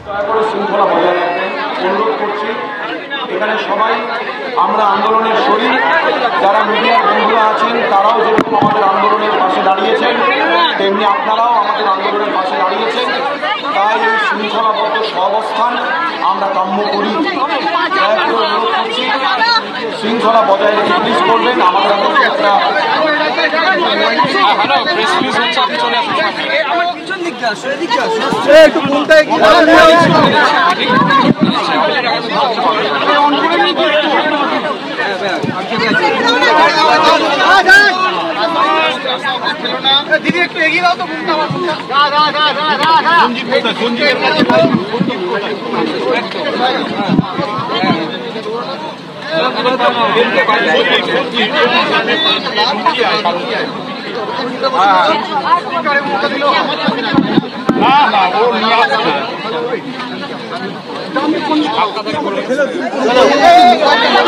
শৃঙ্খলা বজায় রাখবেন অনুরোধ করছি। এখানে সবাই আমরা আন্দোলনের শরীর, যারা মিডিয়ার বন্ধুরা আছেন তারাও যেরকম আমাদের আন্দোলনের পাশে দাঁড়িয়েছেন, তেমনি আপনারাও আমাদের আন্দোলনের পাশে দাঁড়িয়েছেন। তাই এই শৃঙ্খলাবদ্ধ সহাবস্থান আমরা কাম্য করি। অনুরোধ করছি শৃঙ্খলা বজায় রেখে প্লিজ করবেন। আমাদের হাতে একটা দিদি একটু এগিয়ে দাও তো।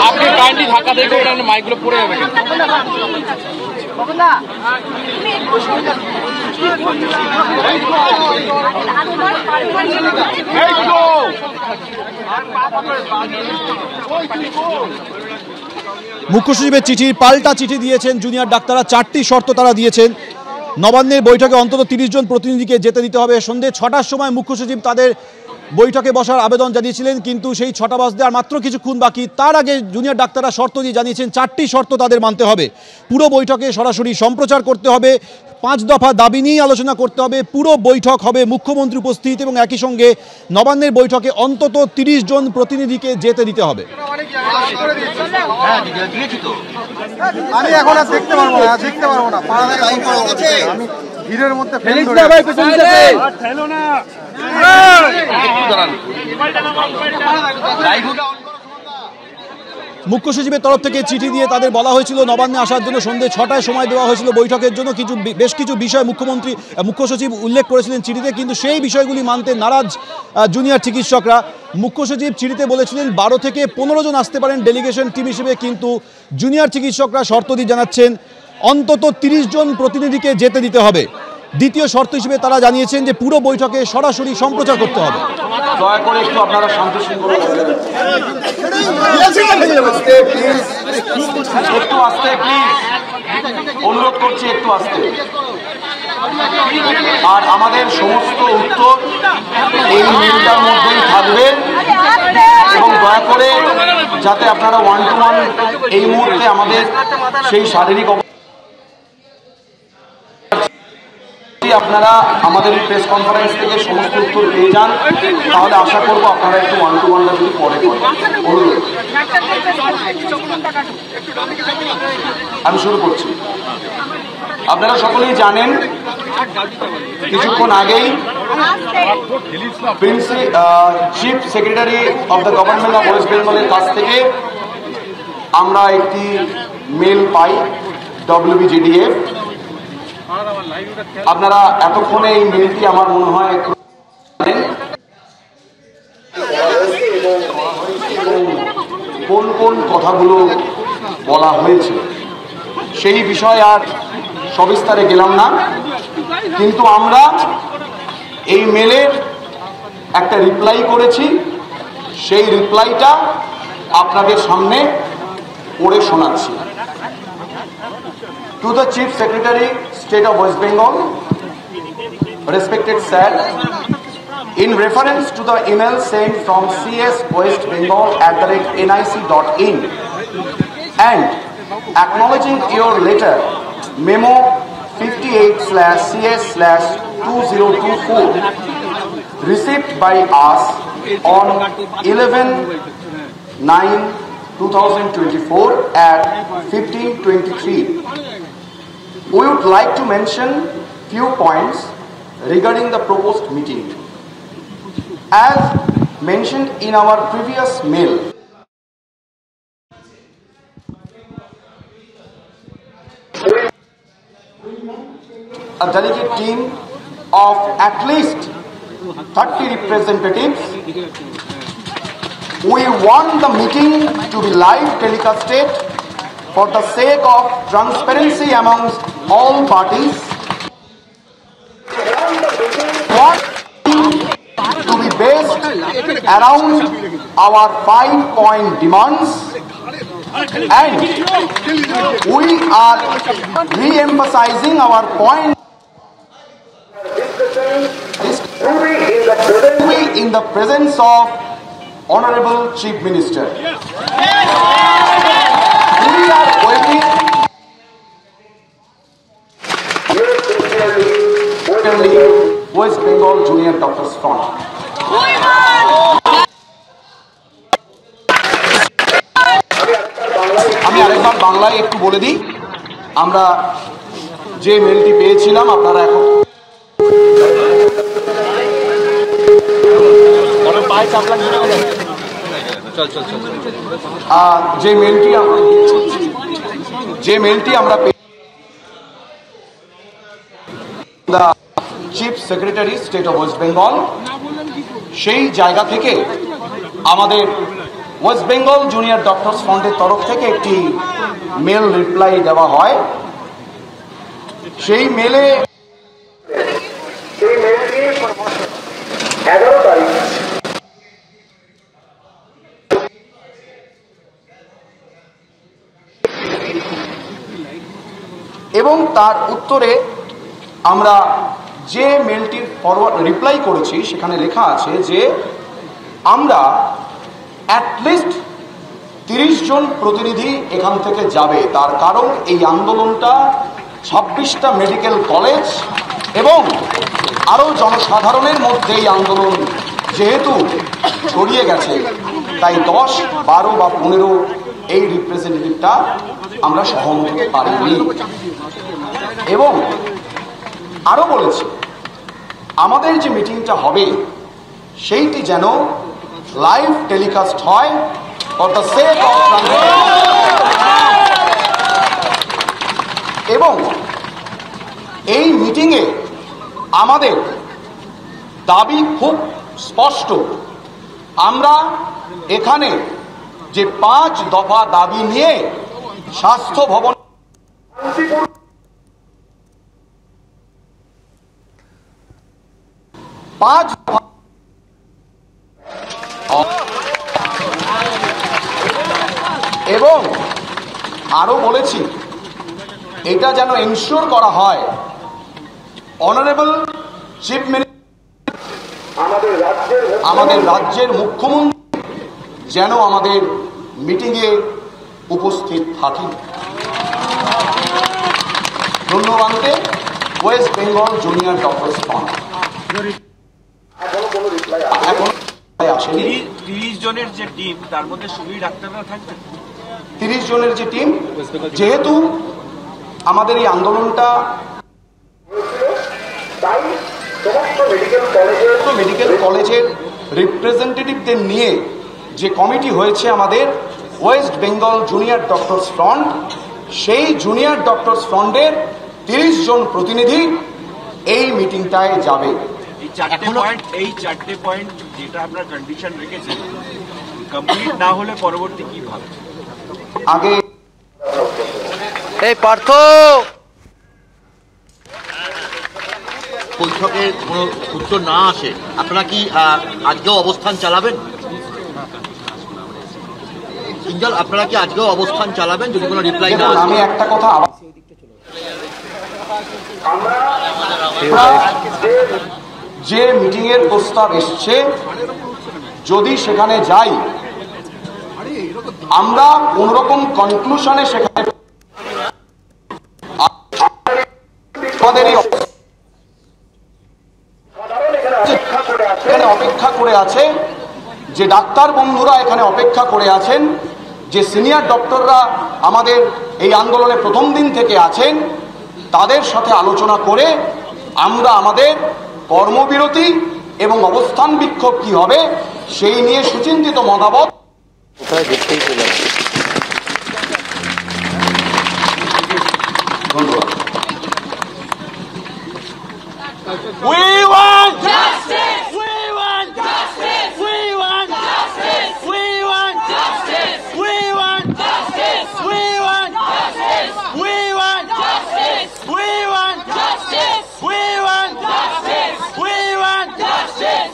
আপনি কাইন্ডলি ধাক্কা দেখে ওটা মাইকগুলো পড়ে যাবে। মুখ্য সচিবের চিঠির পাল্টা চিঠি দিয়েছেন জুনিয়র ডাক্তাররা। 4টি শর্ত তারা দিয়েছেন। নবান্নের বৈঠকে অন্তত 30 জন প্রতিনিধিকে যেতে দিতে হবে। সন্ধ্যে 6টার সময় মুখ্য সচিব তাদের বৈঠকে বসার আবেদন জানিয়েছিলেন, কিন্তু সেই 6টা বাজতে আর মাত্র কিছুক্ষণ বাকি। তার আগে জুনিয়র ডাক্তাররা শর্ত দিয়ে জানিয়েছেন 4টি শর্ত তাদের মানতে হবে। পুরো বৈঠকে সরাসরি সম্প্রচার করতে হবে, 5 দফা দাবি নিয়েই আলোচনা করতে হবে, পুরো বৈঠক হবে মুখ্যমন্ত্রী উপস্থিত, এবং একই সঙ্গে নবান্নের বৈঠকে অন্তত 30 জন প্রতিনিধিকে যেতে দিতে হবে। আমি এখন আর দেখতে পারবো না, আমি ভিড়ের মধ্যে মুখ্য সচিবের তরফ থেকে চিঠি দিয়ে তাদের বলা হয়েছিল নবান্নে আসার জন্য। সন্ধ্যে 6টায় সময় দেওয়া হয়েছিল বৈঠকের জন্য। বেশ কিছু বিষয় মুখ্য সচিব উল্লেখ করেছিলেন চিঠিতে, কিন্তু সেই বিষয়গুলি মানতে নারাজ জুনিয়র চিকিৎসকরা। মুখ্য সচিব চিঠিতে বলেছিলেন 12 থেকে 15 জন আসতে পারেন ডেলিগেশন টিম হিসেবে, কিন্তু জুনিয়র চিকিৎসকরা শর্ত দিয়ে জানাচ্ছেন অন্তত 30 জন প্রতিনিধিকে যেতে দিতে হবে। দ্বিতীয় শর্ত হিসেবে তারা জানিয়েছেন যে পুরো বৈঠকে সরাসরি সম্প্রচার করতে হবে। দয়া করে একটু আপনারা শান্ত শৃঙ্খলা একটু আস্তে প্লিজ, অনুরোধ করছি একটু আস্তে। আর আমাদের সমস্ত উত্তর এই মিনিটটার মধ্যেই থাকবে, এবং দয়া করে যাতে আপনারা 1 to 1 এই মুহূর্তে আমাদের সেই শারীরিক আপনারা আমাদের প্রেস কনফারেন্স থেকে সমস্ত উত্তর পেয়ে যান, তাহলে আশা করবো আপনারা একটু 1 to 1 যদি পরে করেন। আমি শুরু করছি। আপনারা সকলেই জানেন কিছুক্ষণ আগেই chief secretary of the government of West বেঙ্গলের কাছ থেকে আমরা একটি মেল পাই WBGDF। আপনারা এতক্ষণে এই মেলটি আমার মনে হয় কোন কোন কথাগুলো বলা হয়েছে সেই বিষয়ে আর সবিস্তারে গেলাম না, কিন্তু আমরা এই মেলের একটা রিপ্লাই করেছি। সেই রিপ্লাইটা আপনাদের সামনে পড়ে শোনাচ্ছি। To the Chief Secretary, State of West Bengal, respected sir, in reference to the email sent from cswestbengal@nic.in and acknowledging your letter memo 58/cs/2024 received by us on 11/9/2024 at 15:23. We would like to mention few points regarding the proposed meeting. As mentioned in our previous mail, a delegate team of at least 30 representatives. We want the meeting to be live telecasted for the sake of transparency amongst all parties. Want to be based around our 5-point demands, and we are re-emphasizing our point in the presence of Honorable Chief Minister. We are waiting West Bengal Junior Doctors Front. আমি আরেকবার বাংলায় একটু বলে দিই, আমরা যে মেলটি পেয়েছিলাম, আপনারা এখন যে মেলটি আমরা chief secretary state of West Bengal, সেই জায়গা থেকে আমাদের ওয়েস্ট বেঙ্গল জুনিয়র ডক্টরস ফ্রন্টের তরফ থেকে একটি মেল রিপ্লাই দেওয়া হয়। সেই মেলে 11 তারিখ এবং তার উত্তরে আমরা যে মেলটির ফরওয়ার্ড রিপ্লাই করেছি সেখানে লেখা আছে যে আমরা অ্যাটলিস্ট 30 জন প্রতিনিধি এখান থেকে যাবে। তার কারণ এই আন্দোলনটা 26টা মেডিকেল কলেজ এবং আরও জনসাধারণের মধ্যে এই আন্দোলন যেহেতু ছড়িয়ে গেছে, তাই 10, 12 বা 15 এই রিপ্রেজেন্টেটিভটা আমরা সহমত হতে পারিনি। এবং আরও বলেছি আমাদের যে মিটিংটা হবে সেইটি যেন লাইভ টেলিকাস্ট হয় ফর দ্য সেক অফ এবং এই মিটিংয়ে আমাদের দাবি খুব স্পষ্ট। আমরা এখানে যে 5 দফা দাবি নিয়ে স্বাস্থ্য ভবন এবং আরো বলেছি এটা যেন এনশিওর করা হয় অনারেবল চিফ মিনিস্টার আমাদের রাজ্যের মুখ্যমন্ত্রী যেন আমাদের মিটিংয়ে উপস্থিত থাকেন। ধন্যবাদ। West Bengal junior doctors front এখন আসেনি। 30 জনের যে টিম তার মধ্যে সবই ডাক্তাররা থাকবে। 30 জনের যে টিম, যেহেতু আমাদের এই আন্দোলনটা মেডিকেল কলেজের রিপ্রেজেন্টেটিভদের নিয়ে যে কমিটি হয়েছে আমাদের West Bengal junior doctors front, সেই জুনিয়র ডক্টরস ফ্রন্টের 30 জন প্রতিনিধি এই মিটিংটায় যাবে। এই চারটে পয়েন্ট যেটা আপনার কন্ডিশন রেখেছেন কমপ্লিট না হলে পরবর্তী কি ভাবছেন? আগে এই পার্থ বৈঠকের কোনো উত্তর না আসে আপনারা কি আজকেও অবস্থান চালাবেন? ইন্দাল, আপনারা কি আজকেও অবস্থান চালাবেন যদি কোনো রিপ্লাই না আসে? আমি একটা কথা যে মিটিং এর প্রস্তাব এসছে যদি সেখানে যাই, আমরা কোন রকম কনক্লুশনে সেখানে অপেক্ষা করে আছে, যে ডাক্তার বন্ধুরা এখানে অপেক্ষা করে আছেন, যে সিনিয়র ডক্টররা আমাদের এই আন্দোলনে প্রথম দিন থেকে আছেন, তাদের সাথে আলোচনা করে আমরা আমাদের কর্মবিরতি এবং অবস্থান বিক্ষোভ কি হবে সেই নিয়ে সুচিন্তিত মতামত ধন্যবাদ। We want justice! We want justice! We want justice! We want justice! We want justice! We want justice! We want justice! We want justice! We want justice! We want justice!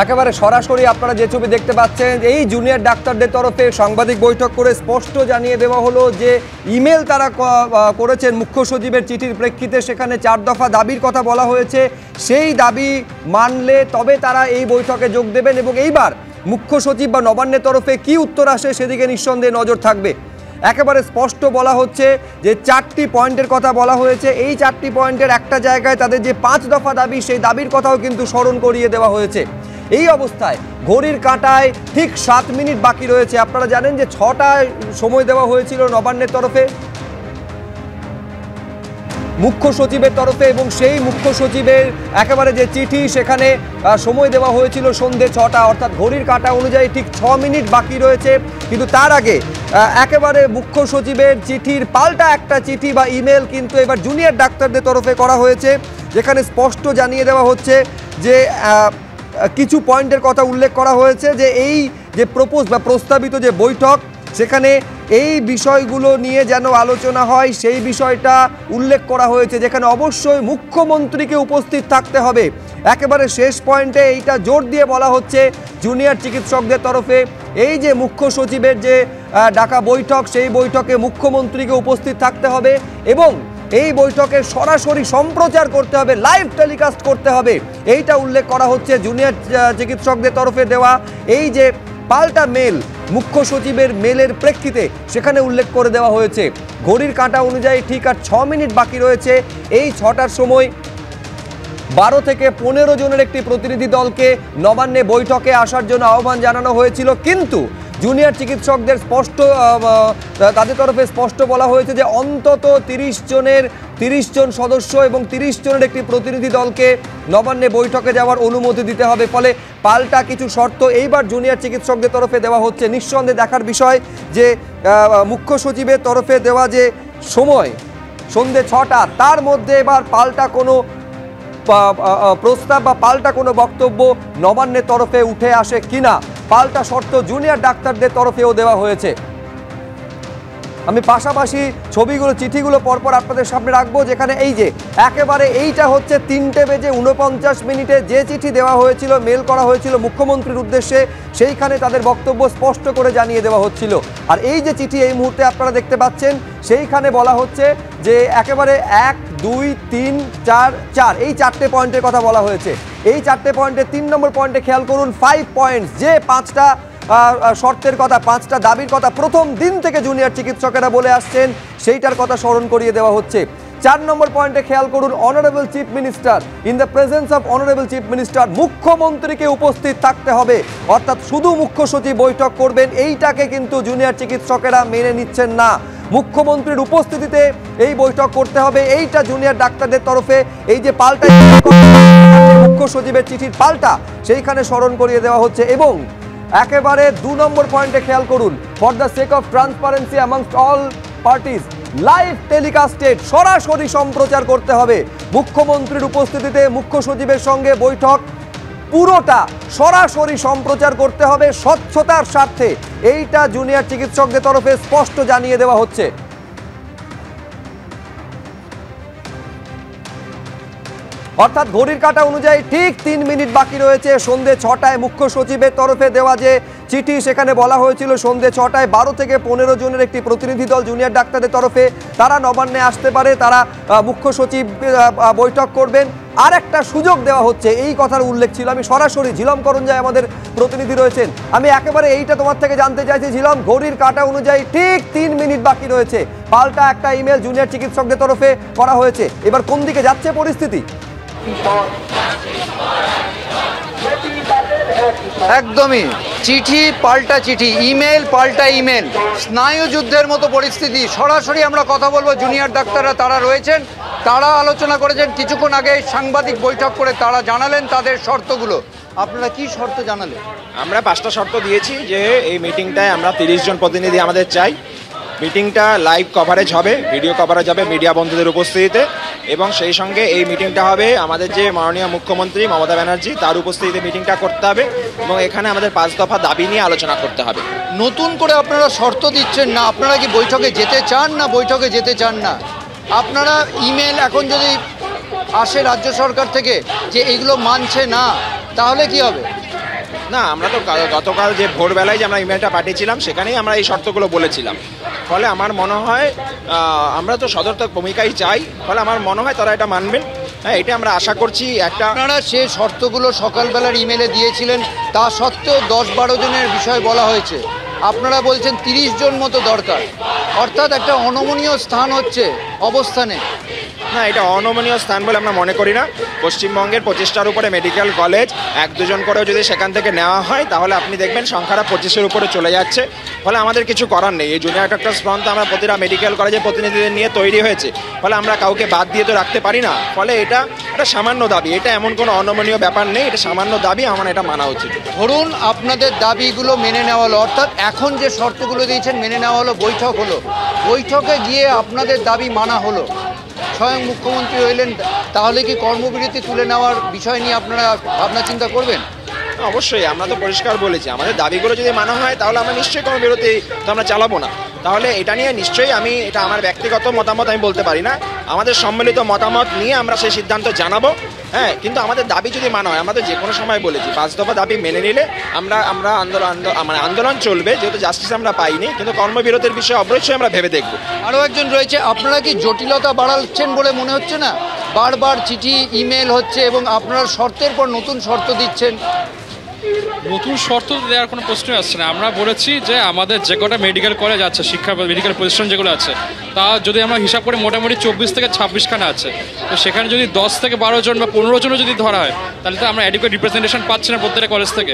একেবারে সরাসরি আপনারা যে ছবি দেখতে পাচ্ছেন, এই জুনিয়র ডাক্তারদের তরফে সাংবাদিক বৈঠক করে স্পষ্ট জানিয়ে দেওয়া হলো যে ইমেল তারা করেছেন মুখ্য সচিবের চিঠির প্রেক্ষিতে, সেখানে 4 দফা দাবির কথা বলা হয়েছে। সেই দাবি মানলে তবে তারা এই বৈঠকে যোগ দেবেন এবং এইবার মুখ্য সচিব বা নবান্নের তরফে কি উত্তর আসে সেদিকে নিঃসন্দেহে নজর থাকবে। একেবারে স্পষ্ট বলা হচ্ছে যে 4টি পয়েন্টের কথা বলা হয়েছে। এই 4টি পয়েন্টের একটা জায়গায় তাদের যে 5 দফা দাবি, সেই দাবির কথাও কিন্তু স্মরণ করিয়ে দেওয়া হয়েছে। এই অবস্থায় ঘড়ির কাঁটায় ঠিক 7 মিনিট বাকি রয়েছে। আপনারা জানেন যে 6টায় সময় দেওয়া হয়েছিল নবান্নের তরফে মুখ্য সচিবের তরফে, এবং সেই মুখ্য সচিবের একেবারে যে চিঠি সেখানে সময় দেওয়া হয়েছিল সন্ধ্যে 6টা, অর্থাৎ ঘড়ির কাঁটা অনুযায়ী ঠিক 6 মিনিট বাকি রয়েছে। কিন্তু তার আগে একেবারে মুখ্য সচিবের চিঠির পাল্টা একটা চিঠি বা ইমেল কিন্তু এবার জুনিয়র ডাক্তারদের তরফে করা হয়েছে, যেখানে স্পষ্ট জানিয়ে দেওয়া হচ্ছে যে কিছু পয়েন্টের কথা উল্লেখ করা হয়েছে যে এই যে প্রস্তাবিত যে বৈঠক, সেখানে এই বিষয়গুলো নিয়ে যেন আলোচনা হয় সেই বিষয়টা উল্লেখ করা হয়েছে, যেখানে অবশ্যই মুখ্যমন্ত্রীকে উপস্থিত থাকতে হবে। একেবারে শেষ পয়েন্টে এইটা জোর দিয়ে বলা হচ্ছে জুনিয়র চিকিৎসকদের তরফে, এই যে মুখ্য সচিবের যে ডাকা বৈঠক, সেই বৈঠকে মুখ্যমন্ত্রীকে উপস্থিত থাকতে হবে এবং এই বৈঠকে সরাসরি সম্প্রচার করতে হবে, লাইভ টেলিকাস্ট করতে হবে। এইটা উল্লেখ করা হচ্ছে জুনিয়র চিকিৎসকদের তরফে দেওয়া এই যে পাল্টা মেল, মুখ্য সচিবের মেলের প্রেক্ষিতে সেখানে উল্লেখ করে দেওয়া হয়েছে। ঘড়ির কাঁটা অনুযায়ী ঠিক আর 6 মিনিট বাকি রয়েছে। এই 6টার সময় 12 থেকে 15 জনের একটি প্রতিনিধি দলকে নবান্নে বৈঠকে আসার জন্য আহ্বান জানানো হয়েছিল, কিন্তু জুনিয়র চিকিৎসকদের তাদের তরফে স্পষ্ট বলা হয়েছে যে অন্তত 30 জন সদস্য এবং 30 জনের একটি প্রতিনিধি দলকে নবান্নে বৈঠকে যাওয়ার অনুমতি দিতে হবে। ফলে পাল্টা কিছু শর্ত এইবার জুনিয়র চিকিৎসকদের তরফে দেওয়া হচ্ছে। নিঃসন্দেহে দেখার বিষয় যে মুখ্য সচিবের তরফে দেওয়া যে সময় সন্ধ্যে 6টা, তার মধ্যে এবার পাল্টা কোনো প্রস্তাব বা পাল্টা কোনো বক্তব্য নবান্নের তরফে উঠে আসে কিনা, পাল্টা শর্ত জুনিয়র ডাক্তারদের তরফেও দেওয়া হয়েছে। আমি পাশাপাশি চিঠিগুলো পরপর আপনাদের সামনে রাখবো, যেখানে এই যে একেবারে এইটা হচ্ছে 3:49 যে চিঠি দেওয়া হয়েছিল, মেল করা হয়েছিল মুখ্যমন্ত্রীর উদ্দেশ্যে, সেইখানে তাদের বক্তব্য স্পষ্ট করে জানিয়ে দেওয়া হচ্ছিল। আর এই যে চিঠি এই মুহূর্তে আপনারা দেখতে পাচ্ছেন, সেইখানে বলা হচ্ছে যে একেবারে 1, 2, 3, 4 এই 4টে পয়েন্টের কথা বলা হয়েছে। এই 4টে পয়েন্টে 3 নম্বর পয়েন্টে খেয়াল করুন, 5 পয়েন্টস, যে 5টা শর্তের কথা, 5টা দাবির কথা প্রথম দিন থেকে জুনিয়র চিকিৎসকেরা বলে আসছেন, সেইটার কথা স্মরণ করিয়ে দেওয়া হচ্ছে। 4 নম্বর পয়েন্টে খেয়াল করুন, honourable chief minister, in the presence of honourable chief minister, মুখ্যমন্ত্রীকে উপস্থিত থাকতে হবে, অর্থাৎ শুধু মুখ্য সচিব বৈঠক করবেন, এইটাকে কিন্তু জুনিয়র চিকিৎসকেরা মেনে নিচ্ছেন না। মুখ্যমন্ত্রীর উপস্থিতিতে এই বৈঠক করতে হবে, এইটা জুনিয়র ডাক্তারদের তরফে এই যে পাল্টা মুখ্য সচিবের চিঠির পাল্টা, সেইখানে স্মরণ করিয়ে দেওয়া হচ্ছে। এবং একেবারে 2 নম্বর পয়েন্টে খেয়াল করুন, for the sake of transparency amongst all parties, live টেলিকাস্টেড, সরাসরি সম্প্রচার করতে হবে। মুখ্যমন্ত্রীর উপস্থিতিতে মুখ্য সচিবের সঙ্গে বৈঠক পুরোটা সরাসরি সম্প্রচার করতে হবে স্বচ্ছতার স্বার্থে, এইটা জুনিয়র চিকিৎসকদের তরফে স্পষ্ট জানিয়ে দেওয়া হচ্ছে। অর্থাৎ ঘড়ির কাঁটা অনুযায়ী ঠিক 3 মিনিট বাকি রয়েছে সন্ধ্যে 6টায় মুখ্য সচিবের তরফে দেওয়া যে চিঠি, সেখানে বলা হয়েছিল সন্ধ্যে 6টায় 12 থেকে 15 জনের একটি প্রতিনিধি দল জুনিয়র ডাক্তারদের তরফে তারা নবান্নে আসতে পারে, তারা মুখ্য সচিব বৈঠক করবেন। আর একটা সুযোগ দেওয়া হচ্ছে, এই কথার উল্লেখ ছিল। আমি সরাসরি ঝিলম করঞ্জায় আমাদের প্রতিনিধি রয়েছেন, আমি একেবারে এইটা তোমার থেকে জানতে চাইছি ঝিলম, ঘড়ির কাঁটা অনুযায়ী ঠিক 3 মিনিট বাকি রয়েছে, পাল্টা একটা ইমেল জুনিয়র চিকিৎসকদের তরফে করা হয়েছে, এবার কোন দিকে যাচ্ছে পরিস্থিতি? একদমই চিঠি পাল্টা চিঠি, ইমেল পাল্টা ইমেল, স্নায়ু যুদ্ধের মতো পরিস্থিতি। সরাসরি আমরা কথা বলবো, জুনিয়র ডাক্তাররা তারা রয়েছেন, তারা আলোচনা করেছেন কিছুক্ষণ আগে সাংবাদিক বৈঠক করে, তারা জানালেন তাদের শর্তগুলো। আপনারা কি শর্ত জানালেন? আমরা 5টা শর্ত দিয়েছি যে এই মিটিংটায় আমরা 30 জন প্রতিনিধি আমাদের চাই, মিটিংটা লাইভ কভারেজ হবে, ভিডিও কভারেজ হবে মিডিয়া বন্ধুদের উপস্থিতিতে, এবং সেই সঙ্গে এই মিটিংটা হবে আমাদের যে মাননীয় মুখ্যমন্ত্রী মমতা ব্যানার্জি তার উপস্থিতিতে মিটিংটা করতে হবে এবং এখানে আমাদের 5 দফা দাবি নিয়ে আলোচনা করতে হবে। নতুন করে আপনারা শর্ত দিচ্ছেন না, আপনারা কি বৈঠকে যেতে চান না বৈঠকে যেতে চান না? আপনারা ইমেল এখন যদি আসে রাজ্য সরকার থেকে যে এগুলো মানছে না, তাহলে কি হবে? না, আমরা তো গতকাল যে ভোরবেলায় যে আমরা ইমেলটা পাঠিয়েছিলাম সেখানেই আমরা এই শর্তগুলো বলেছিলাম। ফলে আমার মনে হয় আমরা তো সদর্থক ভূমিকাই চাই, ফলে আমার মনে হয় তারা এটা মানবেন। হ্যাঁ, এটা আমরা আশা করছি। আপনারা সে শর্তগুলো সকালবেলার ইমেলে দিয়েছিলেন, তা সত্ত্বেও 10-12 জনের বিষয় বলা হয়েছে। আপনারা বলছেন 30 জন মতো দরকার, অর্থাৎ একটা অনমনীয় স্থান হচ্ছে অবস্থানে। না, এটা অনমনীয় স্থান বলে আমরা মনে করি না। পশ্চিমবঙ্গের 25টার উপরে মেডিকেল কলেজ 1-2 জন করেও যদি সেখান থেকে নেওয়া হয় তাহলে আপনি দেখবেন সংখ্যাটা 25-এর উপরে চলে যাচ্ছে। ফলে আমাদের কিছু করার নেই। এই জুনিয়র ডক্টরস ফ্রন্ট আমরা প্রতিটা মেডিকেল কলেজের প্রতিনিধিদের নিয়ে তৈরি হয়েছে, ফলে আমরা কাউকে বাদ দিয়ে তো রাখতে পারি না। ফলে এটা একটা সামান্য দাবি, এটা এমন কোনো অনমনীয় ব্যাপার নেই, এটা সামান্য দাবি, আমার এটা মানা উচিত। ধরুন আপনাদের দাবিগুলো মেনে নেওয়া হলো, অর্থাৎ এখন যে শর্তগুলো দিয়েছেন মেনে নেওয়া হলো, বৈঠক হলো, বৈঠকে গিয়ে আপনাদের দাবি মানা হলো, স্বয়ং মুখ্যমন্ত্রী হইলেন, তাহলে কি কর্মবিরতি তুলে নেওয়ার বিষয় নিয়ে আপনারা ভাবনা চিন্তা করবেন? অবশ্যই, আমরা তো পরিষ্কার বলেছি আমাদের দাবিগুলো যদি মানা হয় তাহলে আমরা নিশ্চয়ই কর্মবিরতি তো আমরা চালাবো না। তাহলে এটা নিয়ে নিশ্চয়ই এটা আমার ব্যক্তিগত মতামত আমি বলতে পারি না, আমাদের সম্মিলিত মতামত নিয়ে আমরা সেই সিদ্ধান্ত জানাবো। হ্যাঁ, কিন্তু আমাদের দাবি যদি মানা হয়, আমরা তো যে কোনো সময় বলেছি 5 দফা দাবি মেনে নিলে আমরা আন্দোলন চলবে, যেহেতু জাস্টিস আমরা পাইনি, কিন্তু কর্মবিরতির বিষয়ে অবশ্যই আমরা ভেবে দেখব। আরও একজন রয়েছে, আপনারা কি জটিলতা বাড়াচ্ছেন বলে মনে হচ্ছে না? বারবার চিঠি ইমেল হচ্ছে এবং আপনারা শর্তের পর নতুন শর্ত দিচ্ছেন। নতুন শর্ত দেওয়ার কোনো প্রশ্নই আসছে না। আমরা বলেছি যে আমাদের যে কটা মেডিকেল কলেজ আছে, শিক্ষা মেডিকেল প্রতিষ্ঠান যেগুলো আছে, তা যদি আমরা হিসাব করে মোটামুটি 24 থেকে 26খানা আছে, তো সেখানে যদি 10 থেকে 12 জন বা 15 জনও যদি ধরা হয় তাহলে তো আমরা অ্যাডিকুয়েট রিপ্রেজেন্টেশন পাচ্ছি না প্রত্যেকটা কলেজ থেকে।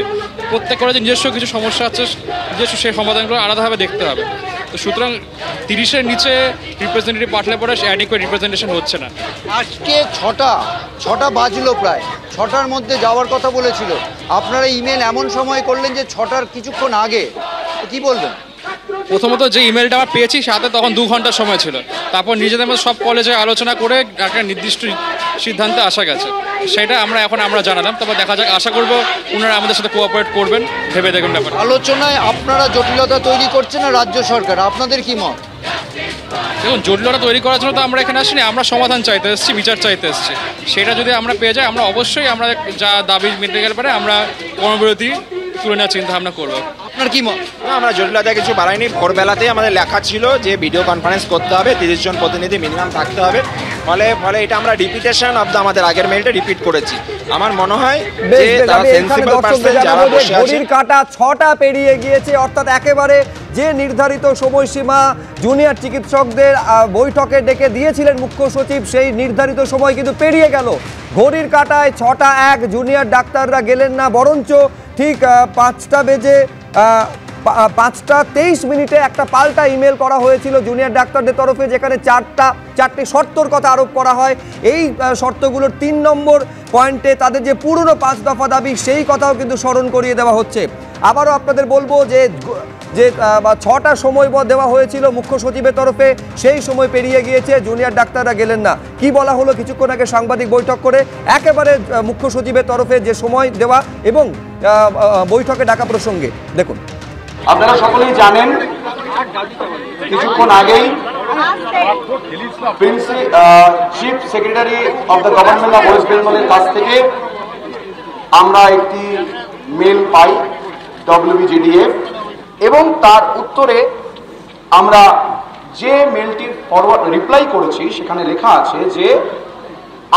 প্রত্যেক কলেজে নিজস্ব কিছু সমস্যা আছে, নিজস্ব সেই সমাধানগুলো আলাদাভাবে দেখতে হবে। তো সুতরাং 30-এর নিচে রিপ্রেজেন্টেটিভ পাঠালে পরে অ্যাডিকুয়েট রিপ্রেজেন্টেশন হচ্ছে না। আজকে 6টা বাজলো, প্রায় 6টার মধ্যে যাওয়ার কথা বলেছিল, আপনারা ইমেল এমন সময় করলেন যে 6টার কিছুক্ষণ আগে, কি বলবেন? প্রথমত যে ইমেলটা আমরা পেয়েছি সাথে তখন 2 ঘন্টার সময় ছিল, তারপর নিজেদের মধ্যে সব কলেজে আলোচনা করে একটা নির্দিষ্ট সিদ্ধান্তে আসা গেছে, সেটা আমরা জানালাম। তারপর দেখা যাক, আশা করবো ওনারা আমাদের সাথে কোঅপারেট করবেন, ভেবে দেখবেন ব্যাপার। আলোচনায় আপনারা জটিলতা তৈরি করছেন না রাজ্য সরকার, আপনাদের কি মত? দেখুন, জটিলতা তৈরি করার জন্য তো আমরা এখানে আসিনি, আমরা সমাধান চাইতে এসেছি, বিচার চাইতে এসেছি। সেটা যদি আমরা পেয়ে যাই, আমরা অবশ্যই আমরা যা দাবি মেনে গেলে পারে আমরা কর্মবিরতি তুলে নেওয়ার চিন্তা ভাবনা করবো। আপনার কি মত? না, আমরা জটিলতা কিছু বাড়াইনি। ভোরবেলাতেই আমাদের লেখা ছিল যে ভিডিও কনফারেন্স করতে হবে, 30 জন প্রতিনিধি মিনিমাম থাকতে হবে। ফলে এটা আমরা রিপিটেশন অফ আমাদের আগের মেইলটা রিপিট করেছি। আমার মনে হয় যে তারা সেন্সিবল পারসন যারা বসে আছে। ঘড়ির কাঁটা 6টা পেরিয়ে গিয়েছে, অর্থাৎ একেবারে যে নির্ধারিত সময়সীমা জুনিয়র চিকিৎসকদের বৈঠকে ডেকে দিয়েছিলেন মুখ্য সচিব, সেই নির্ধারিত সময় কিন্তু পেরিয়ে গেল। ঘড়ির কাঁটায় 6টা 1, জুনিয়র ডাক্তাররা গেলেন না, বরঞ্চ ঠিক 5টা বেজে 5টা 23 একটা পাল্টা ইমেল করা হয়েছিল জুনিয়র ডাক্তারদের তরফে, যেখানে 4টি শর্তর কথা আরোপ করা হয়। এই শর্তগুলোর 3 নম্বর পয়েন্টে তাদের যে পুরনো 5 দফা দাবি সেই কথাও কিন্তু স্মরণ করিয়ে দেওয়া হচ্ছে। আবারও আপনাদের বলবো যে 6টা সময় দেওয়া হয়েছিল মুখ্য সচিবের তরফে, সেই সময় পেরিয়ে গিয়েছে, জুনিয়র ডাক্তাররা গেলেন না। কি বলা হলো কিছুক্ষণ আগে সাংবাদিক বৈঠক করে, একেবারে মুখ্য সচিবের তরফে যে সময় দেওয়া এবং বৈঠকে ডাকা প্রসঙ্গে দেখুন। আপনারা সকলেই জানেন, কিছুক্ষণ আগেই chief secretary of the government of West বেঙ্গলের কাছ থেকে আমরা একটি মেল পাই WBGDF, এবং তার উত্তরে আমরা যে মেলটির রিপ্লাই করেছি সেখানে লেখা আছে যে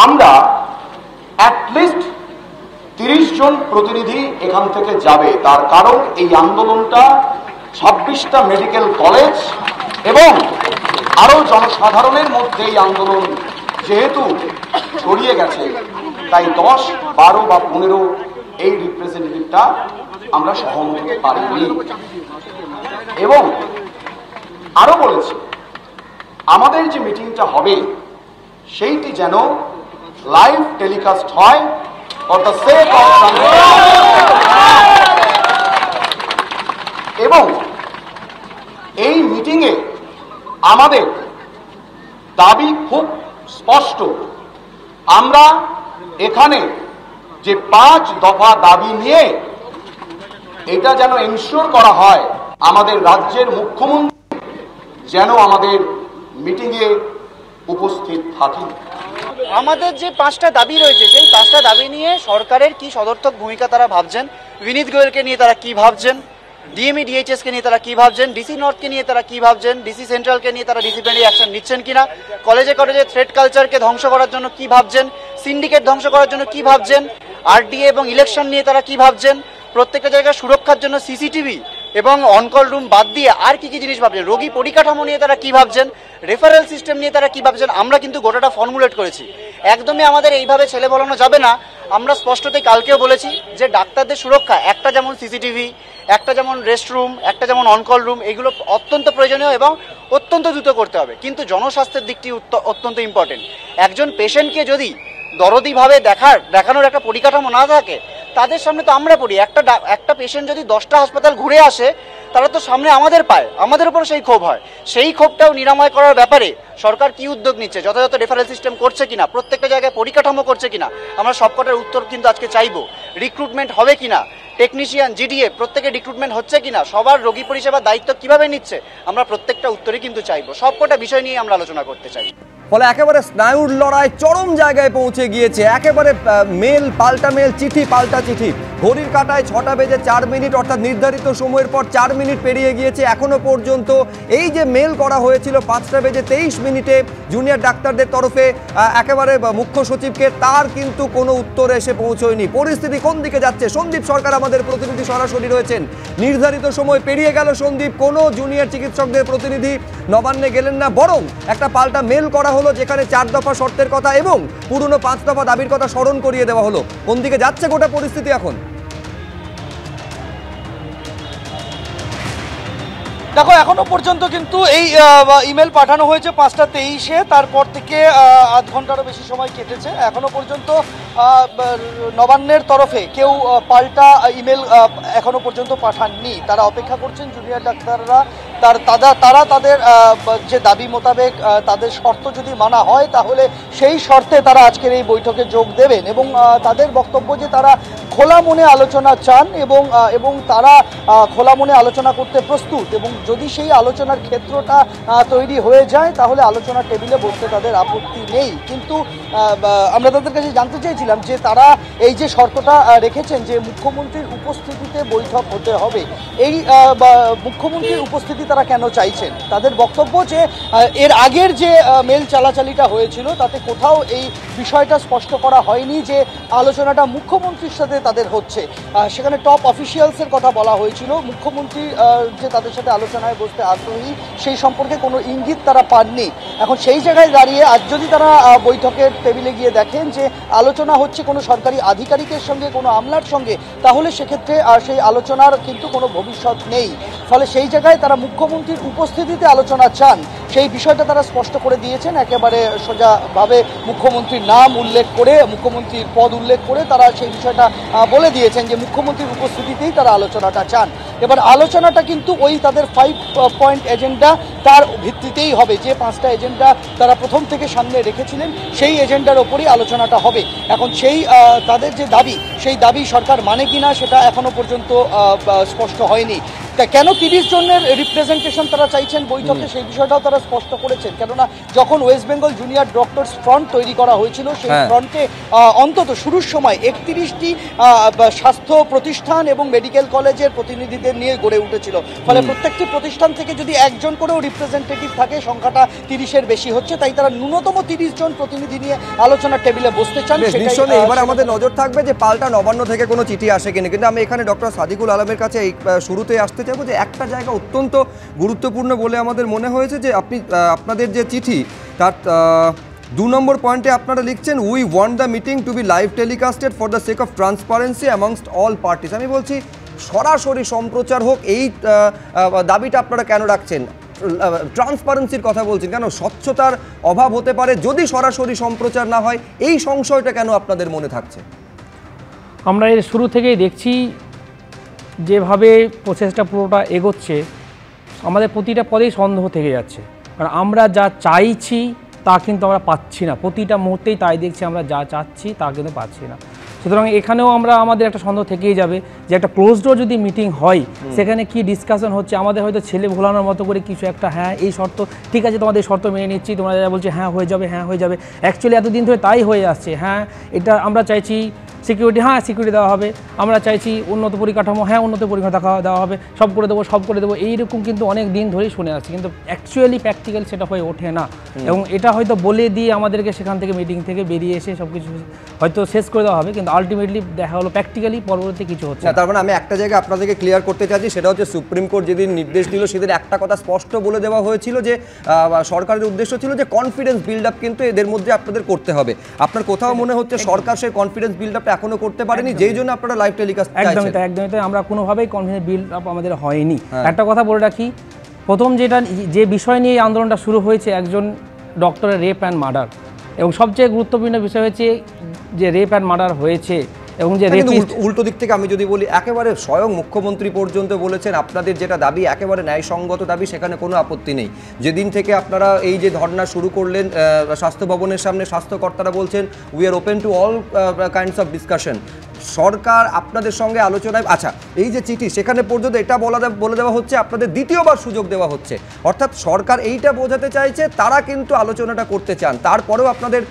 আমরা অ্যাটলিস্ট 30 জন প্রতিনিধি এখান থেকে যাবে। তার কারণ এই আন্দোলনটা 26টা মেডিকেল কলেজ এবং আরো জনসাধারণের মধ্যে এই আন্দোলন যেহেতু ছড়িয়ে গেছে, তাই 10, 12 বা 15 এই রিপ্রেজেন্টেটিভটা আমরা সহমত হতে পারিনি। এবং আরো বলেছি আমাদের যে মিটিংটা হবে সেইটি যেন লাইভ টেলিকাস্ট হয় ফর দ্য সেক অফ এবং এই মিটিংয়ে আমাদের দাবি খুব স্পষ্ট, আমরা এখানে যে 5 দফা দাবি নিয়ে এটা যেন এনশিওর করা হয় আমাদের রাজ্যের মুখ্যমন্ত্রী যেন আমাদের মিটিংয়ে উপস্থিত থাকেন। আমাদের যে 5টা দাবি রয়েছে সেই 5টা দাবি নিয়ে সরকারের কি সদর্থক ভূমিকা তারা ভাবছেন, বিনীত গোয়েলকে নিয়ে তারা কি ভাবছেন, ডিএমই ডিএইচএসকে নিয়ে তারা কি ভাবছেন, ডিসি নর্থকে নিয়ে তারা কি ভাবছেন, ডিসি সেন্ট্রালকে নিয়ে তারা ডিসিপ্লিনারি অ্যাকশন নিচ্ছেন কিনা, কলেজে কলেজে থ্রেড কালচারকে ধ্বংস করার জন্য কি ভাবছেন, সিন্ডিকেট ধ্বংস করার জন্য কি ভাবছেন, আরডিএ এবং ইলেকশন নিয়ে তারা কি ভাবছেন, প্রত্যেকটা জায়গায় সুরক্ষার জন্য সিসিটিভি এবং অনকল রুম বাদ দিয়ে আর কি কি জিনিস ভাবছেন, রোগী পরিকাঠামো নিয়ে তারা কি ভাবছেন, রেফারেল সিস্টেম নিয়ে তারা কি ভাবছেন। আমরা কিন্তু গোটাটা ফর্মুলেট করেছি। একদমই আমাদের এইভাবে ছেলে বলানো যাবে না। আমরা স্পষ্টতই কালকেও বলেছি যে ডাক্তারদের সুরক্ষা, একটা যেমন সিসিটিভি, একটা যেমন রেস্টরুম, একটা যেমন অনকল রুম, এগুলো অত্যন্ত প্রয়োজনীয় এবং অত্যন্ত দ্রুত করতে হবে। কিন্তু জনস্বাস্থ্যের দিকটি অত্যন্ত ইম্পর্টেন্ট। একজন পেশেন্টকে যদি দরদিভাবে দেখানোর একটা পরিকাঠামো না থাকে, তাদের সামনে তো আমরা পড়ি। একটা পেশেন্ট যদি 10টা হাসপাতাল ঘুরে আসে, তারা তো সামনে আমাদের পায়, আমাদের উপর সেই ক্ষোভ হয়। সেই ক্ষোভটাও নিরাময় করার ব্যাপারে সরকার কি উদ্যোগ নিচ্ছে, যথাযথ রেফারেল সিস্টেম করছে কিনা, প্রত্যেকটা জায়গায় পরিকাঠামো করছে কিনা, আমরা সবকটার উত্তর কিন্তু আজকে চাইবো। রিক্রুটমেন্ট হবে কিনা, টেকনিশিয়ান, জিডিএ প্রত্যেকে রিক্রুটমেন্ট হচ্ছে কিনা, সবার রোগী পরিষেবার দায়িত্ব কিভাবে নিচ্ছে, আমরা প্রত্যেকটা উত্তরই কিন্তু চাইবো। সবকটা বিষয় নিয়ে আমরা আলোচনা করতে চাই। ফলে একেবারে স্নায়ুর লড়াই চরম জায়গায় পৌঁছে গিয়েছে। একেবারে মেল পাল্টা মেল, চিঠি পাল্টা চিঠি। ঘড়ির কাঁটায় 6টা বেজে 4 মিনিট, অর্থাৎ নির্ধারিত সময়ের পর 4 মিনিট পেরিয়ে গিয়েছে। এখনো পর্যন্ত এই যে মেল করা হয়েছিল 5টা বেজে 23 মিনিটে জুনিয়র ডাক্তারদের তরফে একেবারে মুখ্য সচিবকে, তার কিন্তু কোনো উত্তর এসে পৌঁছয়নি। পরিস্থিতি কোন দিকে যাচ্ছে? সন্দীপ সরকার আমাদের প্রতিনিধি সরাসরি রয়েছেন। নির্ধারিত সময় পেরিয়ে গেল সন্দীপ, কোনো জুনিয়র চিকিৎসকদের প্রতিনিধি নবান্নে গেলেন না, বরং একটা পাল্টা মেল করা হলো যেখানে 4 দফা শর্তের কথা এবং পুরনো 5 দফা দাবির কথা স্মরণ করিয়ে দেওয়া হলো। কোন দিকে যাচ্ছে গোটা পরিস্থিতি এখন? দেখো, এখনো পর্যন্ত কিন্তু এই ইমেল পাঠানো হয়েছে 5টা 23-এ, তারপর থেকে আধ ঘন্টারও বেশি সময় কেটেছে। এখনো পর্যন্ত নবান্নের তরফে কেউ পাল্টা ইমেল এখনো পর্যন্ত পাঠাননি। তারা অপেক্ষা করছেন জুনিয়র ডাক্তাররা তারা তাদের যে দাবি মোতাবেক তাদের শর্ত যদি মানা হয়, তাহলে সেই শর্তে তারা আজকের এই বৈঠকে যোগ দেবেন এবং তাদের বক্তব্য যে তারা খোলা মনে আলোচনা চান এবং তারা খোলা মনে আলোচনা করতে প্রস্তুত, এবং যদি সেই আলোচনার ক্ষেত্রটা তৈরি হয়ে যায় তাহলে আলোচনার টেবিলে বসতে তাদের আপত্তি নেই। কিন্তু আমরা তাদের কাছে জানতে চেয়েছিলাম যে তারা এই যে শর্তটা রেখেছেন যে মুখ্যমন্ত্রীর উপস্থিতিতে বৈঠক হতে হবে, এই মুখ্যমন্ত্রীর উপস্থিতি তারা কেন চাইছেন। তাদের বক্তব্য যে এর আগের যে মেল চালাচালিটা হয়েছিল তাতে কোথাও এই বিষয়টা স্পষ্ট করা হয়নি যে আলোচনাটা মুখ্যমন্ত্রীর সাথে তাদের হচ্ছে। সেখানে টপ অফিসিয়ালসের কথা বলা হয়েছিল, মুখ্যমন্ত্রী যে তাদের সাথে আলোচনায় বসতে আগ্রহী সেই সম্পর্কে কোনো ইঙ্গিত তারা পাননি। এখন সেই জায়গায় দাঁড়িয়ে আজ যদি তারা বৈঠকের টেবিলে গিয়ে দেখেন যে আলোচনা হচ্ছে কোনো সরকারি আধিকারিকের সঙ্গে, কোনো আমলার সঙ্গে, তাহলে সেক্ষেত্রে সেই আলোচনার কিন্তু কোনো ভবিষ্যৎ নেই। ফলে সেই জায়গায় তারা মুখ্যমন্ত্রীর উপস্থিতিতে আলোচনা চান, সেই বিষয়টা তারা স্পষ্ট করে দিয়েছেন। একেবারে সোজাভাবে মুখ্যমন্ত্রীর নাম উল্লেখ করে, মুখ্যমন্ত্রীর পদ উল্লেখ করে তারা সেই বিষয়টা বলে দিয়েছেন যে মুখ্যমন্ত্রীর উপস্থিতিতেই তারা আলোচনাটা চান। এবার আলোচনাটা কিন্তু ওই তাদের 5 পয়েন্ট এজেন্ডা তার ভিত্তিতেই হবে। যে 5টা এজেন্ডা তারা প্রথম থেকে সামনে রেখেছিলেন সেই এজেন্ডার ওপরই আলোচনাটা হবে। এখন সেই তাদের যে দাবি, সেই দাবি সরকার মানে কিনা সেটা এখনো পর্যন্ত স্পষ্ট হয়নি। তা কেন 30 জনের রিপ্রেজেন্টেশন তারা চাইছেন বৈঠকে, সেই বিষয়টাও তারা স্পষ্ট করেছেন। কেননা যখন West Bengal junior doctors front তৈরি করা হয়েছিল, সেই ফ্রন্টে অন্তত শুরুর সময় 31টি স্বাস্থ্য প্রতিষ্ঠান এবং মেডিকেল কলেজের প্রতিনিধিদের নিয়ে গড়ে উঠেছিল। ফলে প্রত্যেকটি প্রতিষ্ঠান থেকে যদি একজন করেও রিপ্রেজেন্টেটিভ থাকে, সংখ্যাটা 30-এর বেশি হচ্ছে। তাই তারা ন্যূনতম 30 জন প্রতিনিধি নিয়ে আলোচনার টেবিলে বসতে চান। এবার আমাদের নজর থাকবে যে পাল্টা নবান্ন থেকে কোনো চিঠি আসে কিনা। কিন্তু আমি এখানে ডক্টর সাদিকুল আলমের কাছে এই শুরুতে আসতে চাইবো যে একটা জায়গা অত্যন্ত গুরুত্বপূর্ণ বলে আমাদের মনে হয়েছে যে আপনাদের যে চিঠি তার 2 নম্বর পয়েন্টে আপনারা লিখছেন, we want the meeting to be live telecasted for the sake of transparency amongst all parties. আমি বলছি সরাসরি সম্প্রচার হোক, এই দাবিটা আপনারা কেন রাখছেন? ট্রান্সপারেন্সির কথা বলছেন কেন? স্বচ্ছতার অভাব হতে পারে যদি সরাসরি সম্প্রচার না হয়, এই সংশয়টা কেন আপনাদের মনে থাকছে? আমরা এর শুরু থেকেই দেখছি যেভাবে প্রসেসটা পুরোটা এগোচ্ছে, আমাদের প্রতিটা পদেই সন্দেহ থেকে যাচ্ছে। কারণ আমরা যা চাইছি তা কিন্তু আমরা পাচ্ছি না। প্রতিটা মুহূর্তেই তাই দেখছি, আমরা যা চাচ্ছি তা কিন্তু পাচ্ছি না। সুতরাং এখানেও আমরা আমাদের একটা সন্দেহ থেকেই যাবে যে একটা ক্লোজ ডোর যদি মিটিং হয় সেখানে কি ডিসকাশন হচ্ছে, আমাদের হয়তো ছেলে ভোলানোর মতো করে কিছু একটা, হ্যাঁ এই শর্ত ঠিক আছে, তোমাদের শর্ত মেনে নিচ্ছি, তোমরা যা বলছে হ্যাঁ হয়ে যাবে, হ্যাঁ হয়ে যাবে। অ্যাকচুয়ালি এতদিন ধরে তাই হয়ে আসছে। হ্যাঁ এটা আমরা চাইছি সিকিউরিটি, হ্যাঁ সিকিউরিটি দেওয়া হবে, আমরা চাইছি উন্নত পরিকাঠামো, হ্যাঁ উন্নত পরিকাঠামো দেওয়া হবে, সব করে দেবো সব করে দেবো, এইরকম কিন্তু অনেক দিন ধরেই শুনে আসছি, কিন্তু অ্যাকচুয়ালি প্র্যাকটিক্যাল সেটা হয়ে ওঠে না। এবং এটা হয়তো বলে দিয়ে আমাদেরকে সেখান থেকে মিটিং থেকে বেরিয়ে এসে সব কিছু হয়তো শেষ করে দেওয়া হবে, কিন্তু আলটিমেটলি দেখা হলো প্র্যাকটিক্যালি পরবর্তী কিছু হচ্ছে না। তার মানে আমি একটা জায়গায় আপনাদেরকে ক্লিয়ার করতে চাইছি, সেটা হচ্ছে সুপ্রিম কোর্ট যেদিন নির্দেশ দিল সেদিন একটা কথা স্পষ্ট বলে দেওয়া হয়েছিল যে সরকারের উদ্দেশ্য ছিল যে কনফিডেন্স বিল্ড আপ কিন্তু এদের মধ্যে আপনাদের করতে হবে। আপনার কোথাও মনে হচ্ছে সরকার সেই কনফিডেন্স বিল্ড আপটা এখনো করতে পারেনি, যেই জন্য আপনারা লাইভ টেলিকাস্ট চাইছেন? একদমই তাই, আমরা কোনোভাবেই কনফিডেন্স বিল্ড আপ আমাদের হয়নি। একটা কথা বলে রাখি, প্রথম যে বিষয় নিয়ে এই আন্দোলনটা শুরু হয়েছে একজন ডক্টরের রেপ অ্যান্ড মার্ডার, এবং সবচেয়ে গুরুত্বপূর্ণ বিষয় হচ্ছে যে রেপ অ্যান্ড মার্ডার হয়েছে এবং যে উল্টো দিক থেকে আমি যদি বলি, একেবারে স্বয়ং মুখ্যমন্ত্রী পর্যন্ত বলেছেন আপনাদের যেটা দাবি একেবারে ন্যায়সঙ্গত দাবি, সেখানে কোনো আপত্তি নেই। যেদিন থেকে আপনারা এই যে ধর্ণা শুরু করলেন স্বাস্থ্য ভবনের সামনে, স্বাস্থ্যকর্তারা বলছেন we are open to all kinds of discussion. সরকার আপনাদের সঙ্গে আলোচনায়, আচ্ছা এই যে চিঠি সেখানে পর্যন্ত এটা বলে দেওয়া হচ্ছে আপনাদের দ্বিতীয়বার সুযোগ দেওয়া হচ্ছে, অর্থাৎ সরকার এইটা বোঝাতে চাইছে তারা কিন্তু আলোচনাটা করতে চান, তারপরেও আপনাদের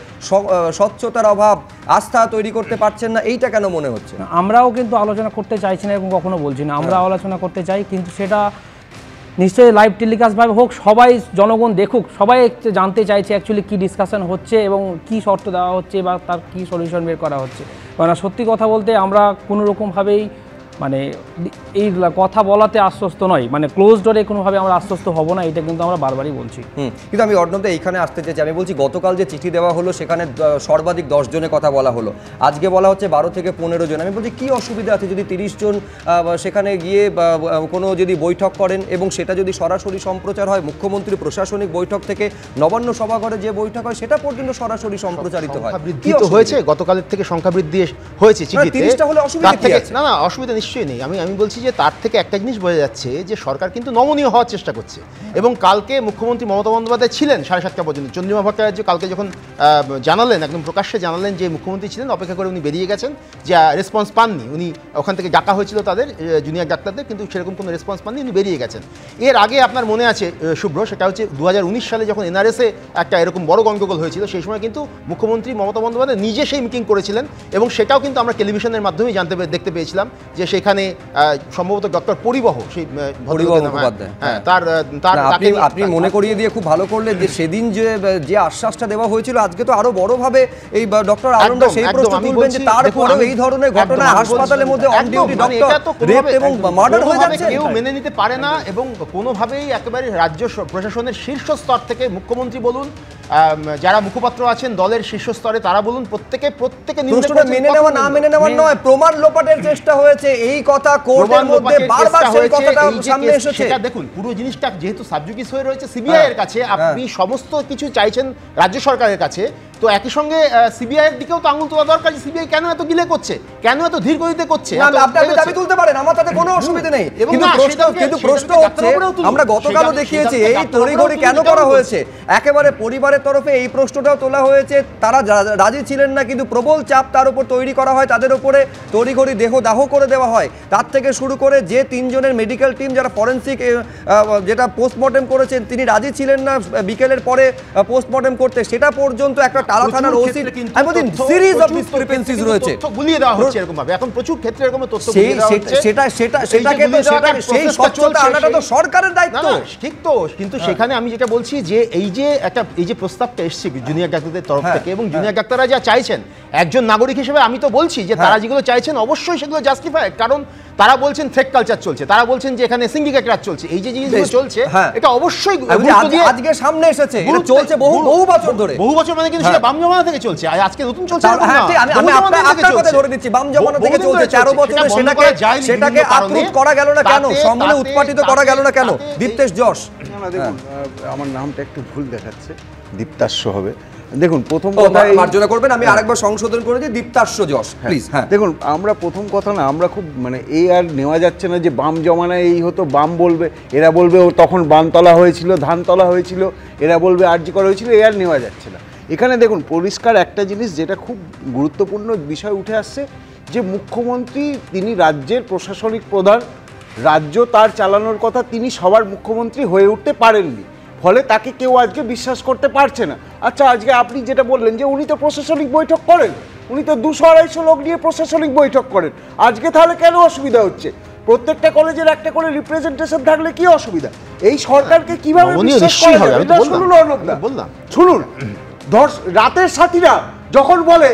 স্বচ্ছতার অভাব, আস্থা তৈরি করতে পারছেন না, এইটা কেন মনে হচ্ছে? আমরাও কিন্তু আলোচনা করতে চাইছি না এবং কখনো বলছি না, আমরা আলোচনা করতে চাই, কিন্তু সেটা নিশ্চয়ই লাইভ টেলিকাস্টভাবে হোক, সবাই জনগণ দেখুক, সবাই জানতে চাইছে অ্যাকচুয়ালি কী ডিসকাশন হচ্ছে এবং কী শর্ত দেওয়া হচ্ছে বা তার কী সলিউশন বের করা হচ্ছে। কারণ সত্যি কথা বলতে আমরা কোনো রকমভাবেই মানে এই কথা বলাতে আশ্বস্ত নয়, মানে ক্লোজ ডোরে কোনোভাবে আমরা আশ্বস্ত হব না, এটা কিন্তু আমরা বারবারই বলছি। কিন্তু আমি অর্ণবদা এইখানে আসতে চাইছি, আমি বলছি গতকাল যে চিঠি দেওয়া হলো সেখানে সর্বাধিক 10 জনের কথা বলা হলো, আজকে বলা হচ্ছে 12 থেকে 15 জন। আমি বলছি কী অসুবিধা আছে যদি 30 জন সেখানে গিয়ে কোনো যদি বৈঠক করেন এবং সেটা যদি সরাসরি সম্প্রচার হয়, মুখ্যমন্ত্রী প্রশাসনিক বৈঠক থেকে নবান্ন সভাঘরে যে বৈঠক হয় সেটা পর্যন্ত সরাসরি সম্প্রচারিত হয়। বৃদ্ধি তো হয়েছে, গতকালের থেকে সংখ্যা বৃদ্ধি হয়েছে চিঠিতে, 30টা হলে অসুবিধা কি আছে? না অসুবিধা নিশ্চয়ই নেই। আমি বলছি যে তার থেকে একটা জিনিস বোঝা যাচ্ছে যে সরকার কিন্তু নমনীয় হওয়ার চেষ্টা করছে, এবং কালকে মুখ্যমন্ত্রী মমতা বন্দ্যোপাধ্যায় ছিলেন 7:30 পর্যন্ত। চন্দ্রিমা ভট্টাচার্য কালকে যখন জানালেন, একদম প্রকাশ্যে জানালেন যে মুখ্যমন্ত্রী ছিলেন, অপেক্ষা করে উনি বেরিয়ে গেছেন, যে রেসপন্স পাননি, উনি ওখান থেকে ডাকা হয়েছিল তাদের জুনিয়র ডাক্তারদের, কিন্তু সেরকম কোনো রেসপন্স পাননি, উনি বেরিয়ে গেছেন। এর আগে আপনার মনে আছে শুভ্র, সেটা হচ্ছে 2019 সালে যখন এনআরএসে একটা এরকম বড় গণ্ডগোল হয়েছিল, সেই সময় কিন্তু মুখ্যমন্ত্রী মমতা বন্দ্যোপাধ্যায় নিজে সেই মিটিং করেছিলেন, এবং সেটাও কিন্তু আমরা টেলিভিশনের মাধ্যমেই দেখতে পেয়েছিলাম যে সেখানে সম্ভবত ডক্টর পরিবহ, সেই আপনি মনে করিয়ে দিয়ে খুব ভালো করলেন যে সেদিন যে আশ্বাসটা দেওয়া হয়েছিল, আজকে তো আরো বড়ভাবে এই ডক্টর আনন্দ সেই প্রশ্ন তুলবেন যে তারপরেও এই ধরনের ঘটনা হাসপাতালের মধ্যে অন ডিউটি ডক্টর রেপ এবং মার্ডার হয়ে যাচ্ছে, কেউ মেনে নিতে পারে না। এবং কোনোভাবেই একেবারে রাজ্য প্রশাসনের শীর্ষ স্তর থেকে মুখ্যমন্ত্রী বলুন, যারা মুখপাত্র আছেন দলের শীর্ষ স্তরে তারা বলুন, প্রত্যেকে মেনে নেওয়া না মেনে নেওয়ার নয়, প্রমাণ লোপাটের চেষ্টা হয়েছে, এই কথা কোর্টের মধ্যে বারবার সেই কথাটা সামনে এসেছে। সেটা দেখুন, পুরো জিনিসটা যেহেতু সাবজুডিস হয়ে রয়েছে সিবিআই এর কাছে, আপনি সমস্ত কিছু চাইছেন রাজ্য সরকারের কাছে, তো একই সঙ্গে সিবিআই এর দিকেও তো আঙুল তোলা দরকার, সিবিআই কেন এত গিলে করছে, কেন এত ধীর গতিতে করছে। আপনি দাবি তুলতে পারেন, আমার তাতে কোনো অসুবিধা নেই, কিন্তু প্রশ্ন হচ্ছে আমরা গতকালও দেখিয়েছি এই তড়িঘড়ি কেন করা হয়েছে। একেবারে পরিবারের তরফে এই প্রশ্নটাও তোলা হয়েছে, তারা রাজি ছিলেন না, কিন্তু প্রবল চাপ তার উপর তৈরি করা হয়, তাদের উপরে তড়িঘড়ি দেহদাহ করে দেওয়া হয়। তার থেকে শুরু করে যে 3 জনের মেডিকেল টিম যারা ফরেন্সিক যেটা পোস্টমর্টেম করেছেন, তিনি রাজি ছিলেন না বিকেলের পরে পোস্টমর্টেম করতে, সেটা পর্যন্ত একটা টালা থানার ওসি সিরিজ অফ ডিসক্রিপেন্সিজ রয়েছে, গুলিয়ে দেওয়া হচ্ছে এরকম ভাবে। এখন প্রচুর ক্ষেত্রে এরকম তথ্য গুলিয়ে দেওয়া হচ্ছে, সেটাকে তো সেই স্বচ্ছতা আনাটা তো সরকারের দায়িত্ব। ঠিক তো, কিন্তু সেখানে আমি যেটা বলছি যে এই যে প্রস্তাবটা এসছে জুনিয়র ডাক্তারদের তরফ থেকে, এবং জুনিয়র ডাক্তাররা যা চাইছেন, একজন নাগরিক হিসেবে আমি তো বলছি যে তারা যেগুলো চাইছেন অবশ্যই সেগুলো জাস্টিফাইড, কারণ তারা বলছেন ফেক কালচার চলছে, তারা বলছেন যে এখানে সিন্ডিকেট রাজ চলছে, এই যে জিনিসগুলো চলছে এটা অবশ্যই আজকে সামনে এসেছে, এটা চলছে বহু বছর ধরে, বহু বছর মানে কিন্তু সেটা বাম জমানা থেকে চলছে, আজকে নতুন চলছে। আমি আপনার কথা ধরে দিচ্ছি, বাম জমানা থেকে চলছে 13 বছরে, সেটাকে আপ্রুভ করা গেল না কেন, সম্পূর্ণ উৎপাটিত করা গেল না কেন? দীপ্তেশ যশ, দেখুন আমার নামটা একটু ভুল দেখাচ্ছে, দীপ্তাস্য হবে। দেখুন প্রথম কথা মার্জনা করবেন, আমি আরেকবার সংশোধন করে দিই, দীপ্তাশ্ব যশ প্লিজ। হ্যাঁ দেখুন আমরা প্রথম কথা না, আমরা খুব মানে এই আর নেওয়া যাচ্ছে না যে বাম জমানায় এই হতো, বাম বলবে, এরা বলবে তখন বানতলা হয়েছিল, ধানতলা হয়েছিল, এরা বলবে আরজি করা হয়েছিল, এই আর নেওয়া যাচ্ছে না। এখানে দেখুন পরিষ্কার একটা জিনিস যেটা খুব গুরুত্বপূর্ণ বিষয় উঠে আসছে, যে মুখ্যমন্ত্রী তিনি রাজ্যের প্রশাসনিক প্রধান, রাজ্য তার চালানোর কথা, তিনি সবার মুখ্যমন্ত্রী হয়ে উঠতে পারেননি, ফলে তাকে কেউ আজকে বিশ্বাস করতে পারছে না। আচ্ছা আজকে আপনি যেটা বললেন যে উনি তো প্রশাসনিক বৈঠক করেন, উনি তো 200-250 লোক নিয়ে প্রশাসনিক বৈঠক করেন, আজকে তাহলে কেন অসুবিধা হচ্ছে? প্রত্যেকটা কলেজের একটা করে রিপ্রেজেন্টেশন থাকলে কি অসুবিধা? এই সরকারকে কিভাবে বিশ্বাস করা যাবে? শুনুন, রাতের সাথীরা যখন বলে,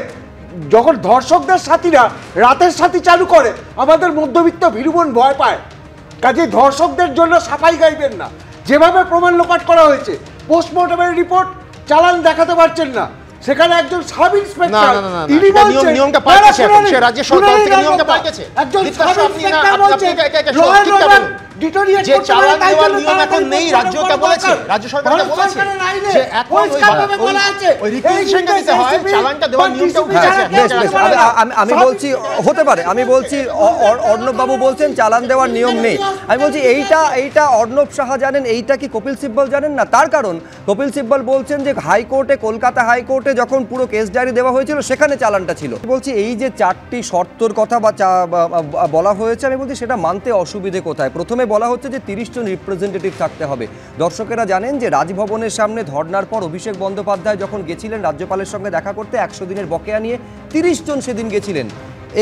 যখন ধর্ষকদের সাথীরা রাতের সাথী চালু করে, আমাদের মধ্যবিত্ত ভীরুমন ভয় পায়। কাজে ধর্ষকদের জন্য সাফাই গাইবেন না। যেভাবে প্রমাণ লোপাট করা হয়েছে, পোস্টমর্টমের রিপোর্ট, চালান দেখাতে পারছেন না, সেখানে একজন সাব ইন্সপেক্টর তিনি বলছেন নিয়মটা পাল্টেছে, সে রাজ্য সরকার থেকে নিয়মটা পাল্টেছে, একজন সাব ইন্সপেক্টর বলছেন যে চালান দেওয়ার নিয়ম এখন নেই, রাজ্যটা বলেছে, রাজ্য সরকারটা বলেছে যে এখন ওই রিকুইজিশনটা দিতে হয়, চালানটা দেওয়ার নিয়মটা উঠে গেছে। আমি বলছি হতে পারে, আমি বলছি অর্ণব বাবু বলছেন চালান দেওয়ার নিয়ম নেই, আমি বলছি এইটা অর্ণব সাহা জানেন, এইটা কি কপিল সিব্বল জানেন না? তার কারণ কপিল সিব্বল বলছেন যে হাইকোর্টে, কলকাতা হাইকোর্টে যখন পুরো কেস ডায়েরি দেওয়া হয়েছিল সেখানে চালানটা ছিল। বলছি এই যে 4টি শর্তর কথা বলা হয়েছে, আমি বলছি সেটা মানতে অসুবিধে কোথায়? প্রথমে বলা হচ্ছে যে 30 জন রিপ্রেজেন্টেটিভ থাকতে হবে। দর্শকেরা জানেন যে রাজভবনের সামনে ধর্নার পর অভিষেক বন্দ্যোপাধ্যায় যখন গেছিলেন রাজ্যপালের সঙ্গে দেখা করতে 100 দিনের বকেয়া নিয়ে, 30 জন সেদিন গেছিলেন।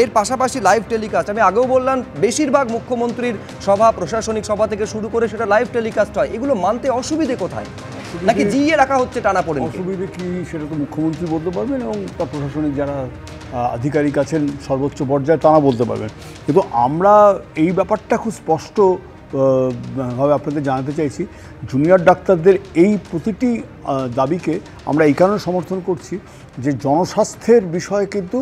এর পাশাপাশি লাইভ টেলিকাস্ট, আমি আগেও বললাম বেশিরভাগ মুখ্যমন্ত্রীর সভা, প্রশাসনিক সভা থেকে শুরু করে সেটা লাইভ টেলিকাস্ট হয়। এগুলো মানতে অসুবিধে কোথায়? নাকি জিইয়ে রাখা হচ্ছে টানা পড়ে? অসুবিধে কি সেটা তো মুখ্যমন্ত্রী বলতে পারবেন, এবং তার প্রশাসনিক যারা আধিকারিক আছেন সর্বোচ্চ পর্যায়ে তারা বলতে পারবেন। কিন্তু আমরা এই ব্যাপারটা খুব স্পষ্ট ভাবে আপনাদের জানাতে চাইছি, জুনিয়র ডাক্তারদের এই প্রতিটি দাবিকে আমরা এই কারণে সমর্থন করছি যে জনস্বাস্থ্যের বিষয়ে কিন্তু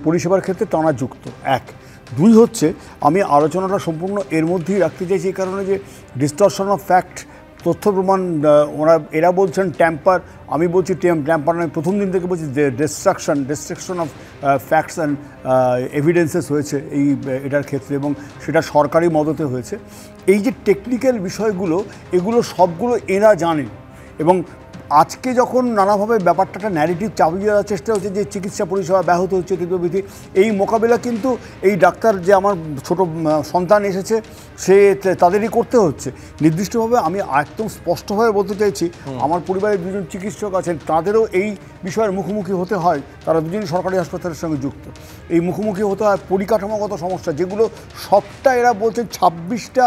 পরিষেবার ক্ষেত্রে টানা যুক্ত। 1, 2 হচ্ছে আমি আলোচনাটা সম্পূর্ণ এর মধ্যেই রাখতে চাইছি এই কারণে যে ডিস্টরশন অফ ফ্যাক্ট, তথ্য প্রমাণ, এরা বলছেন ট্যাম্পার, আমি বলছি ট্যাম্পার নয়, প্রথম দিন থেকে বলছি destruction of facts and evidences হয়েছে এটার ক্ষেত্রে, এবং সেটা সরকারি মদতে হয়েছে। এই যে টেকনিক্যাল বিষয়গুলো, এগুলো সবগুলো এরা জানেন, এবং আজকে যখন নানাভাবে ব্যাপারটা ন্যারেটিভ চাপিয়ে দেওয়ার চেষ্টা হচ্ছে যে চিকিৎসা পরিষেবা ব্যাহত হচ্ছে তীব্রবিধি, এই মোকাবিলা কিন্তু এই ডাক্তার যে আমার ছোট সন্তান এসেছে সে তাদেরই করতে হচ্ছে। নির্দিষ্টভাবে আমি একদম স্পষ্টভাবে বলতে চাইছি, আমার পরিবারের 2 জন চিকিৎসক আছেন, তাদেরও এই বিষয়ের মুখোমুখি হতে হয়, তারা 2 জনই সরকারি হাসপাতালের সঙ্গে যুক্ত। এই মুখোমুখি হতে হয় পরিকাঠামোগত সমস্যা, যেগুলো সবটা এরা বলছেন 26টা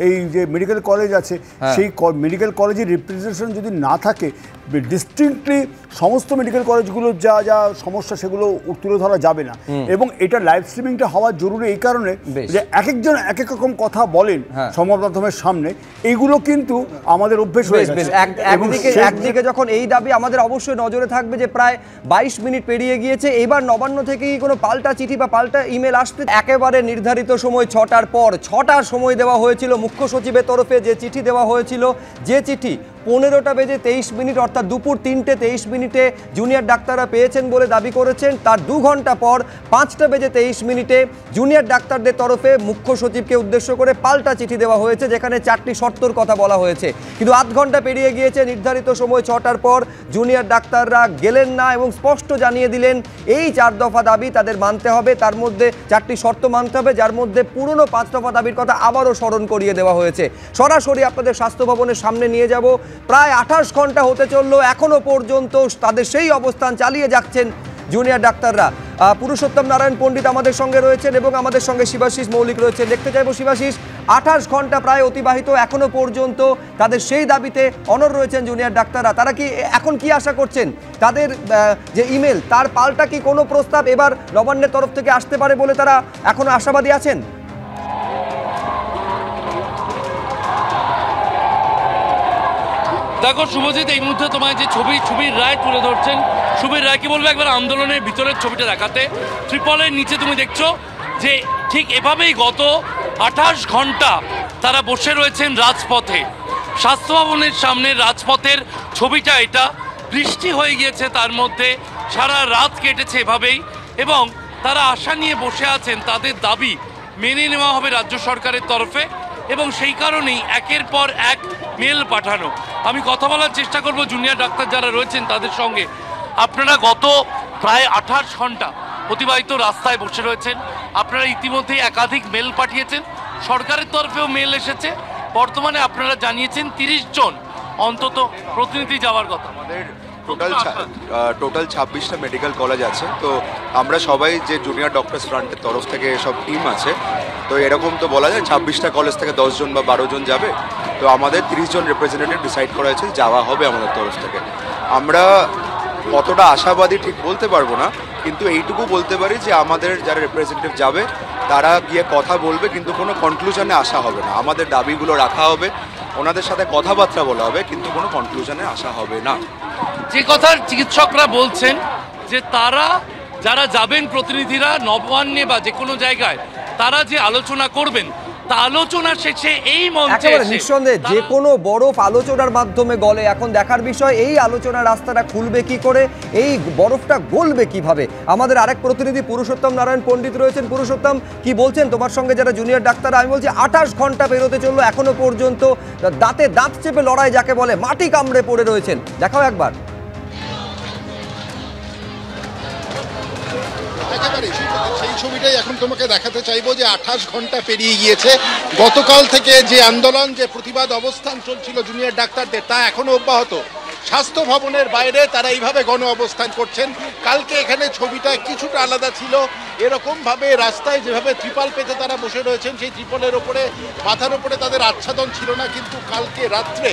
এই যে মেডিকেল কলেজ আছে, সেই মেডিকেল কলেজের রিপ্রেজেন্টেশন যদি না থাকে, ডিস্টিংক্টলি সমস্ত মেডিকেল কলেজগুলোর যা যা সমস্যা সেগুলো তুলে ধরা যাবে না। এবং এটা লাইভ স্ট্রিমিংটা হওয়া জরুরি এই কারণে যে এক একজন এক এক রকম কথা বলেন সংবাদ মাধ্যমের সামনে, এইগুলো কিন্তু আমাদের অভ্যেস হয়ে গেছে। একদিকে যখন এই দাবি আমাদের অবশ্যই নজরে থাকবে যে প্রায় 22 মিনিট পেরিয়ে গিয়েছে, এবার নবান্ন থেকে কোনো পাল্টা চিঠি বা পাল্টা ইমেল আসতে একেবারে নির্ধারিত সময় 6টার পর 6টার সময় দেওয়া হয়েছিল মুখ্য সচিবের তরফে। যে চিঠি দেওয়া হয়েছিল, যে চিঠি 15টা বেজে 23 মিনিট অর্থাৎ দুপুর 3টে 23 মিনিটে জুনিয়র ডাক্তাররা পেয়েছেন বলে দাবি করেছেন, তার 2 ঘন্টা পর 5টা বেজে 23 মিনিটে জুনিয়র ডাক্তারদের তরফে মুখ্য সচিবকে উদ্দেশ্য করে পাল্টা চিঠি দেওয়া হয়েছে, যেখানে 4টি শর্তর কথা বলা হয়েছে। কিন্তু আধ ঘন্টা পেরিয়ে গিয়েছে নির্ধারিত সময় 6টার পর, জুনিয়র ডাক্তাররা গেলেন না এবং স্পষ্ট জানিয়ে দিলেন এই 4 দফা দাবি তাদের মানতে হবে, তার মধ্যে 4টি শর্ত মানতে হবে, যার মধ্যে পুরনো 5 দফা দাবির কথা আবারও স্মরণ করিয়ে দেওয়া হয়েছে। সরাসরি আপনাদের স্বাস্থ্য ভবনের সামনে নিয়ে যাব। প্রায় 28 ঘন্টা হতে চললো, এখনো পর্যন্ত তাদের সেই অবস্থান চালিয়ে যাচ্ছেন জুনিয়র ডাক্তাররা। পুরুষোত্তম নারায়ণ পণ্ডিত আমাদের সঙ্গে রয়েছেন এবং আমাদের সঙ্গে শিবাশিস মৌলিক রয়েছেন। দেখতে চাইবো শিবাশিস, 28 ঘন্টা প্রায় অতিবাহিত, এখনো পর্যন্ত তাদের সেই দাবিতে অনড় রয়েছেন জুনিয়র ডাক্তাররা। তারা কি এখন কি আশা করছেন? তাদের যে ইমেল, তার পাল্টা কি কোনো প্রস্তাব এবার নবান্নের তরফ থেকে আসতে পারে বলে তারা এখনো আশাবাদী আছেন? দেখো শুভজিৎ, এই মুহূর্তে তোমায় যে ছবির রায় তুলে ধরছেন, ছবির রায় কি বলবো, একবার আন্দোলনের ভিতরের ছবিটা দেখাতে। ত্রিপলের নিচে তুমি দেখছো যে ঠিক এভাবেই গত 28 ঘন্টা তারা বসে রয়েছেন রাজপথে। স্বাস্থ্য ভবনের সামনে রাজপথের ছবিটা এটা। বৃষ্টি হয়ে গিয়েছে, তার মধ্যে সারা রাত কেটেছে এভাবেই, এবং তারা আশা নিয়ে বসে আছেন তাদের দাবি মেনে নেওয়া হবে রাজ্য সরকারের তরফে, এবং সেই কারণেই একের পর এক মেল পাঠানো। আমি কথা বলার চেষ্টা করব জুনিয়র ডাক্তার যারা রয়েছেন তাদের সঙ্গে। আপনারা গত প্রায় 28 ঘন্টা অতিবাহিত রাস্তায় বসে রয়েছেন, আপনারা ইতিমধ্যেই একাধিক মেল পাঠিয়েছেন, সরকারের তরফেও মেল এসেছে, বর্তমানে আপনারা জানিয়েছেন 30 জন অন্তত প্রতিনিধি যাওয়ার কথা। আমাদের টোটাল 26টা মেডিকেল কলেজ আছে, তো আমরা সবাই যে জুনিয়র ডক্টরস ফ্রন্টের তরফ থেকে সব টিম আছে, তো এরকম তো বলা যায় 26টা কলেজ থেকে 10 জন বা 12 জন যাবে, তো আমাদের 30 জন রিপ্রেজেন্টেটিভ ডিসাইড করা হয়েছে যাওয়া হবে আমাদের তরফ থেকে। আমরা কতটা আশাবাদী ঠিক বলতে পারবো না, কিন্তু এইটুকু বলতে পারি যে আমাদের যারা রিপ্রেজেন্টেটিভ যাবে তারা গিয়ে কথা বলবে, কিন্তু কোনো কনক্লুশনে আসা হবে না। আমাদের দাবিগুলো রাখা হবে, ওনাদের সাথে কথাবার্তা বলা হবে, কিন্তু কোনো কনক্লুশনে আসা হবে না। যে কথা চিকিৎসকরা বলছেন যে তারা যারা যাবেন প্রতিনিধিরা নবান্নে বা যে কোনো জায়গায়, তারা যে আলোচনা করবেন তা আলোচনা শেষে এই মঞ্চে নিঃসন্দেহে যে কোনো বরফ আলোচনার মাধ্যমে গলে। এখন দেখার বিষয় এই আলোচনার রাস্তাটা খুলবে কি করে, এই বরফটা গলবে কিভাবে। আমাদের আরেক প্রতিনিধি পুরুষোত্তম নারায়ণ পণ্ডিত রয়েছেন। পুরুষোত্তম, কি বলছেন তোমার সঙ্গে যারা জুনিয়র ডাক্তার? আমি বলছি 28 ঘন্টা পেরোতে চললো, এখনো পর্যন্ত দাঁতে দাঁত চেপে লড়াই যাকে বলে, মাটি কামড়ে পড়ে রয়েছেন। দেখাও একবার। সেই ছবিটাই এখন তোমাকে দেখাতে চাইবো যে 28 ঘন্টা পেরিয়ে গিয়েছে। গতকাল থেকে যে আন্দোলন, যে প্রতিবাদ অবস্থান চলছিল জুনিয়র ডাক্তারদের, তা এখনো অব্যাহত। স্বাস্থ্য ভবনের বাইরে তারা এইভাবে গণ অবস্থান করছেন। কালকে এখানে ছবিটা কিছুটা আলাদা ছিল, এরকমভাবে রাস্তায় যেভাবে ত্রিপল পেতে তারা বসে রয়েছেন, সেই ত্রিপলের ওপরে মাথার ওপরে তাদের আচ্ছাদন ছিল না। কিন্তু কালকে রাত্রে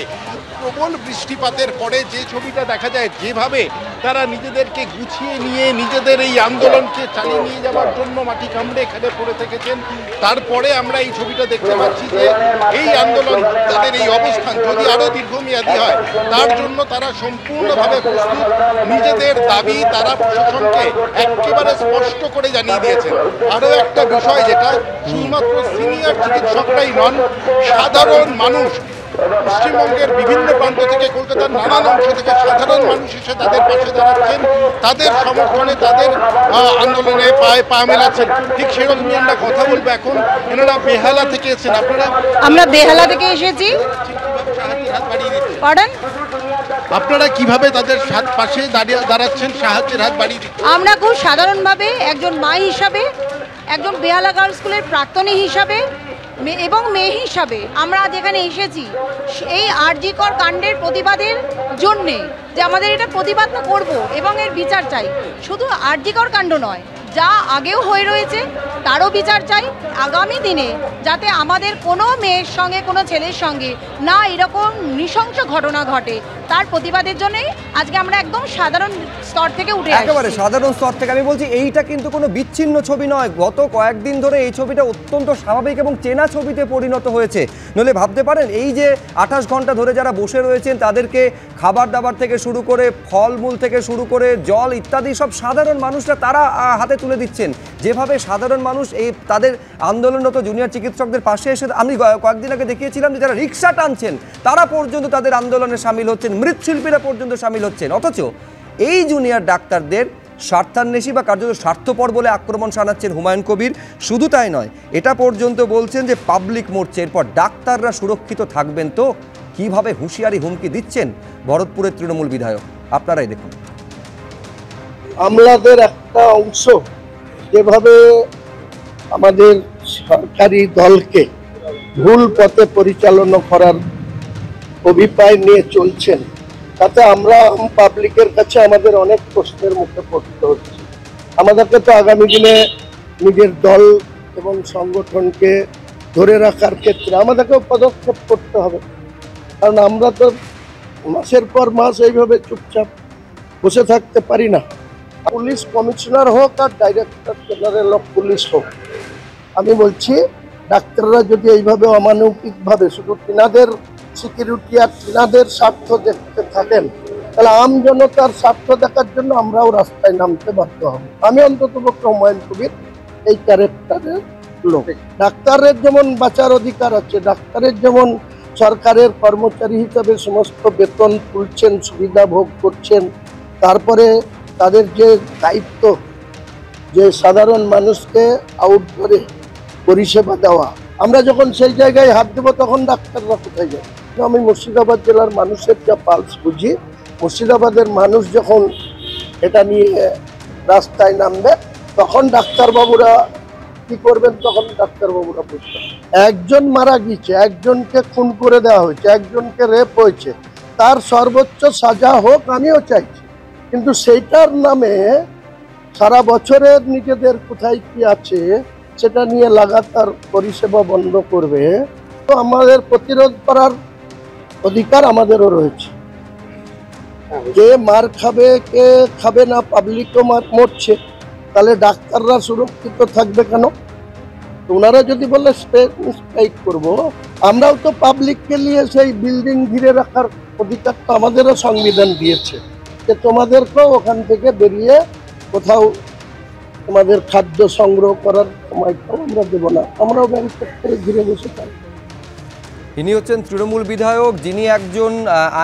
প্রবল বৃষ্টিপাতের পরে যে ছবিটা দেখা যায়, যেভাবে তারা নিজেদেরকে গুছিয়ে নিয়ে নিজেদের এই আন্দোলনকে চালিয়ে নিয়ে যাওয়ার জন্য মাটি কামড়ে এখানে পড়ে থেকেছেন, তারপরে আমরা এই ছবিটা দেখতে পাচ্ছি যে এই আন্দোলন, তাদের এই অবস্থান যদি আরও দীর্ঘমেয়াদী হয় তার জন্য তারা সম্পূর্ণভাবে প্রস্তুত। নিজেদের দাবি তারা প্রশাসনকে একেবারে স্পষ্ট করে জানিয়ে দিয়েছেন। আরও একটা বিষয়, যেটা শুধুমাত্র সিনিয়র চিকিৎসকরাই নন, সাধারণ মানুষ পশ্চিমবঙ্গের বিভিন্ন প্রান্ত থেকে, কলকাতার নানান অংশ থেকে সাধারণ মানুষ এসে তাদের পাশে দাঁড়াচ্ছেন, তাদের সমর্থনে, তাদের আন্দোলনে পায়ে পা মেলাচ্ছেন। ঠিক সেরকমই আমরা কথা বলবো এখন। এনারা বেহালা থেকে এসেছেন। আপনারা? আমরা বেহালা থেকে এসেছি। আপনারা কিভাবে তাদের পাশে দাঁড়াচ্ছেন, সাহায্যের হাত বাড়িয়ে দিচ্ছেন? আমরা খুব সাধারণভাবে একজন মা হিসাবে, একজন বেহালা গার্লস স্কুলের প্রাক্তনী হিসাবে এবং মেয়ে হিসাবে আমরা আজ এখানে এসেছি এই আরজিকর কাণ্ডের প্রতিবাদের জন্যে, যে আমাদের এটা প্রতিবাদ করব এবং এর বিচার চাই। শুধু আরজিকর কাণ্ড নয়, যা আগেও হয়ে রয়েছে তারও বিচার চাই। আগামী দিনে যাতে আমাদের কোনো মেয়ের সঙ্গে, কোনো ছেলের সঙ্গে না এরকম নৃশংস ঘটনা ঘটে, তার প্রতিবাদের জন্যই আজকে আমরা একদম সাধারণ স্তর থেকে উঠে আসছি। একেবারে সাধারণ স্তর থেকে। আমি বলছি এইটা কিন্তু কোনো বিচ্ছিন্ন ছবি নয়। গত কয়েকদিন ধরে এই ছবিটা অত্যন্ত স্বাভাবিক এবং চেনা ছবিতে পরিণত হয়েছে। নইলে ভাবতে পারেন এই যে 28 ঘন্টা ধরে যারা বসে রয়েছেন তাদেরকে খাবার দাবার থেকে শুরু করে, ফলমূল থেকে শুরু করে, জল ইত্যাদি সব সাধারণ মানুষরা তারা হাতে তুলে দিচ্ছেন। যেভাবে সাধারণ মানুষ এই তাদের আন্দোলনরত জুনিয়র চিকিৎসকদের পাশে এসে, আমি কয়েকদিন আগে দেখিয়েছিলাম যে যারা রিক্সা টানছেন তারা পর্যন্ত তাদের আন্দোলনে সামিল হচ্ছেন, মৃৎশিল্পীরা পর্যন্ত সামিল হচ্ছেন। অথচ এই জুনিয়র ডাক্তারদের স্বার্থান্বেষী বা কার্যত স্বার্থপর বলে আক্রমণ শানাচ্ছেন হুমায়ুন কবির। শুধু তাই নয়, এটা পর্যন্ত বলছেন যে পাবলিক মরছে, এরপর ডাক্তাররা সুরক্ষিত থাকবেন তো? কিভাবে হুঁশিয়ারি হুমকি দিচ্ছেন ভরতপুরের তৃণমূল বিধায়ক, আপনারাই দেখুন। আমলাদের একটা অংশ যেভাবে আমাদের সরকারি দলকে ভুল পথে পরিচালনা করার অভিপ্রায় নিয়ে চলছেন, তাতে আমরা পাবলিকের কাছে আমাদের অনেক প্রশ্নের মুখে পড়তে হচ্ছে। আমাদেরকে তো আগামী দিনে নিজের দল এবং সংগঠনকে ধরে রাখার ক্ষেত্রে আমাদেরকেও পদক্ষেপ করতে হবে, কারণ আমরা তো মাসের পর মাস এইভাবে চুপচাপ বসে থাকতে পারি না। পুলিশ কমিশনার হোক আর ডাইরেক্টর জেনারেল অফ পুলিশ হোক, আমি বলছি ডাক্তাররা যদি এইভাবে অমানবিকভাবে শুধু তিনাদের সিকিউরিটি আর তিনাদের স্বার্থ দেখতে থাকেন, তাহলে আম জনতার স্বার্থ দেখার জন্য আমরাও রাস্তায় নামতে বাধ্য হব। আমি অন্তত পক্ষে হুমায়ুন কবির এই ক্যারেক্টারের লোক। ডাক্তারের যেমন বাঁচার অধিকার আছে, ডাক্তারের যেমন সরকারের কর্মচারী হিসাবে সমস্ত বেতন তুলছেন, সুবিধা ভোগ করছেন, তারপরে তাদের যে দায়িত্ব যে সাধারণ মানুষকে আউটডোরে পরিষেবা দেওয়া, আমরা যখন সেই জায়গায় হাত দেবো তখন ডাক্তাররা কোথায় যায়? আমি মুর্শিদাবাদ জেলার মানুষের যা পালস বুঝি, মুর্শিদাবাদের মানুষ যখন এটা নিয়ে রাস্তায় নামবে তখন ডাক্তারবাবুরা কি করবেন, তখন ডাক্তারবাবুরা বুঝবেন। একজন মারা গিয়েছে, একজনকে খুন করে দেওয়া হয়েছে, একজনকে রেপ হয়েছে, তার সর্বোচ্চ সাজা হোক আমিও চাইছি, কিন্তু সেইটার নামে সারা বছরের নিজেদের কোথায় কি আছে সেটা নিয়ে লাগাতার পরিষেবা বন্ধ করবে। তো আমাদের প্রতিরোধ করার অধিকার আমাদেরও রয়েছে। কে মার খাবে কে খাবে না, পাবলিকও মরছে, তাহলে ডাক্তাররা সুরক্ষিত থাকবে কেন? ওনারা যদি বলে স্ট্রাইক করবো, আমরাও তো পাবলিককে নিয়ে সেই বিল্ডিং ঘিরে রাখার অধিকার তো আমাদেরও সংবিধান দিয়েছে, যে তোমাদেরকেও ওখান থেকে বেরিয়ে কোথাও তোমাদের খাদ্য সংগ্রহ করার সময়টাও আমরা দেবো না, আমরাও ব্যারিকেড করে ঘিরে বসে থাকবো। ইনি হচ্ছেন তৃণমূল বিধায়ক, যিনি একজন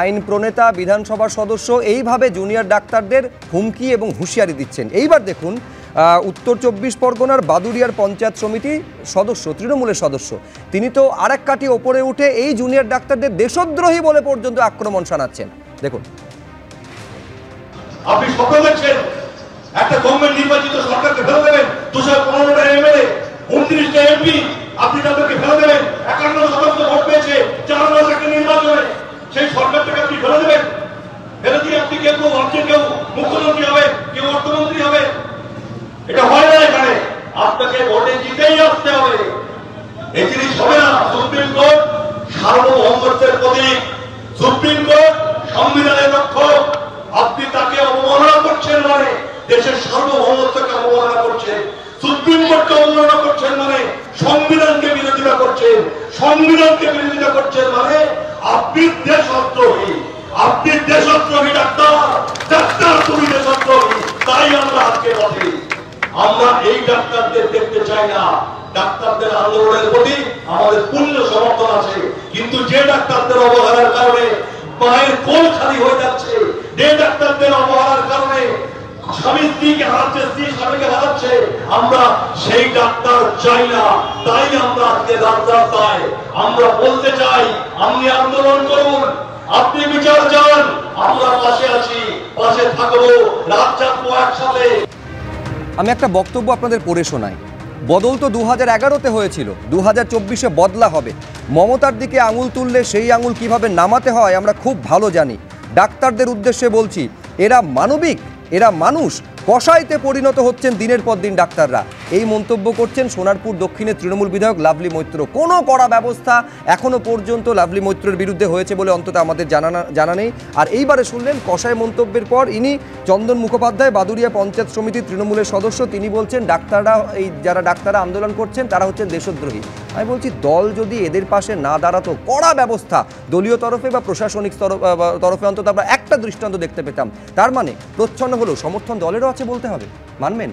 আইন প্রণেতা, বিধানসভার সদস্য। এইভাবে জুনিয়র ডাক্তারদের হুমকি এবং হুঁশিয়ারি দিচ্ছেন। এইবার দেখুন, উত্তর 24 পরগনার বাদুড়িয়ার পঞ্চায়েত সমিতি সদস্য, তৃণমূলের সদস্য, তিনি তো আরেক কাঠি ওপরে উঠে এই জুনিয়র ডাক্তারদের দেশদ্রোহী বলে পর্যন্ত আক্রমণ শানাচ্ছেন। দেখুন, আপনি স্বপ্ন দেখছেন একটা গভর্নমেন্ট নির্বাচিত সরকারকে ফেলে দেবেন, 215টা এমএলএ, 29টা এমপি, আপনি তাদেরকে ফেলে দেবেন। 51% ভোট পেয়েছে 4 মাস আগে নির্বাচনে, সেই সরকারটাকে আপনি ফেলে দেবেন। ফেলে দিয়ে আপনি কেউ ভাবছেন কেউ মুখ্যমন্ত্রী হবে, কেউ অর্থমন্ত্রী হবে, এটা হয় না। এখানে আপনাকে ভোটে জিতেই আসতে হবে, এই জিনিস হবে না। সুপ্রিম কোর্ট সার্বভৌমত্বের প্রতীক, সুপ্রিম কোর্ট সংবিধানের রক্ষক, আপনি তাকে অবমাননা করছেন মানে দেশের সার্বভৌমত্বকে অবমাননা করছেন, সুপ্রিম কোর্টকে অবমাননা করছেন মানে সংবিধানকে বিরোধিতা করছেন, সংবিধানকে বিরোধিতা করছেন মানে আপনি দেশদ্রোহী, আপনি দেশদ্রোহী ডাক্তার, ডাক্তার তুমি দেশদ্রোহী। তাই আমরা আজকে বলি, আমরা এই ডাক্তারদের দেখতে চাই না। ডাক্তারদের আন্দোলনের প্রতি আমাদের পূর্ণ সমর্থন আছে, কিন্তু যে ডাক্তারদের অবহেলার কারণে মায়ের কোল খালি হয়ে যাচ্ছে, যে ডাক্তারদের অবহেলার কারণে স্বামী স্ত্রীকে হারাচ্ছে, স্ত্রী স্বামীকে হারাচ্ছে, আমরা সেই ডাক্তার চাই না। তাই আমরা আজকে রাস্তায় আমরা বলতে চাই, আপনি আন্দোলন করুন, আপনি বিচার চান, আমরা পাশে আছি, পাশে থাকবো, রাত জাগবো একসাথে। আমি একটা বক্তব্য আপনাদের পড়ে শোনাই। বদল তো 2011-তে হয়েছিল, 2024-এ বদলা হবে। মমতার দিকে আঙুল তুললে সেই আঙুল কিভাবে নামাতে হয় আমরা খুব ভালো জানি। ডাক্তারদের উদ্দেশ্যে বলছি, এরা মানবিক, এরা মানুষ, কসাইতে পরিণত হচ্ছেন দিনের পর দিন ডাক্তাররা। এই মন্তব্য করছেন সোনারপুর দক্ষিণের তৃণমূল বিধায়ক লাভলি মৈত্র। কোনো কড়া ব্যবস্থা এখনো পর্যন্ত লাভলি মৈত্রের বিরুদ্ধে হয়েছে বলে অন্তত আমাদের জানা নেই। আর এইবারে শুনলেন কসাই মন্তব্যের পর ইনি চন্দন মুখোপাধ্যায়, বাদুড়িয়া পঞ্চায়েত সমিতির তৃণমূলের সদস্য, তিনি বলছেন ডাক্তাররা, এই যারা ডাক্তাররা আন্দোলন করছেন তারা হচ্ছেন দেশদ্রোহী। আমি বলছি, দল যদি এদের পাশে না দাঁড়াতো, কড়া ব্যবস্থা দলীয় তরফে বা প্রশাসনিক তরফে অন্তত আমরা একটা দৃষ্টান্ত দেখতে পেতাম। তার মানে প্রচ্ছন্ন হলেও সমর্থন দলেরও আছে বলতে হবে, মানবেন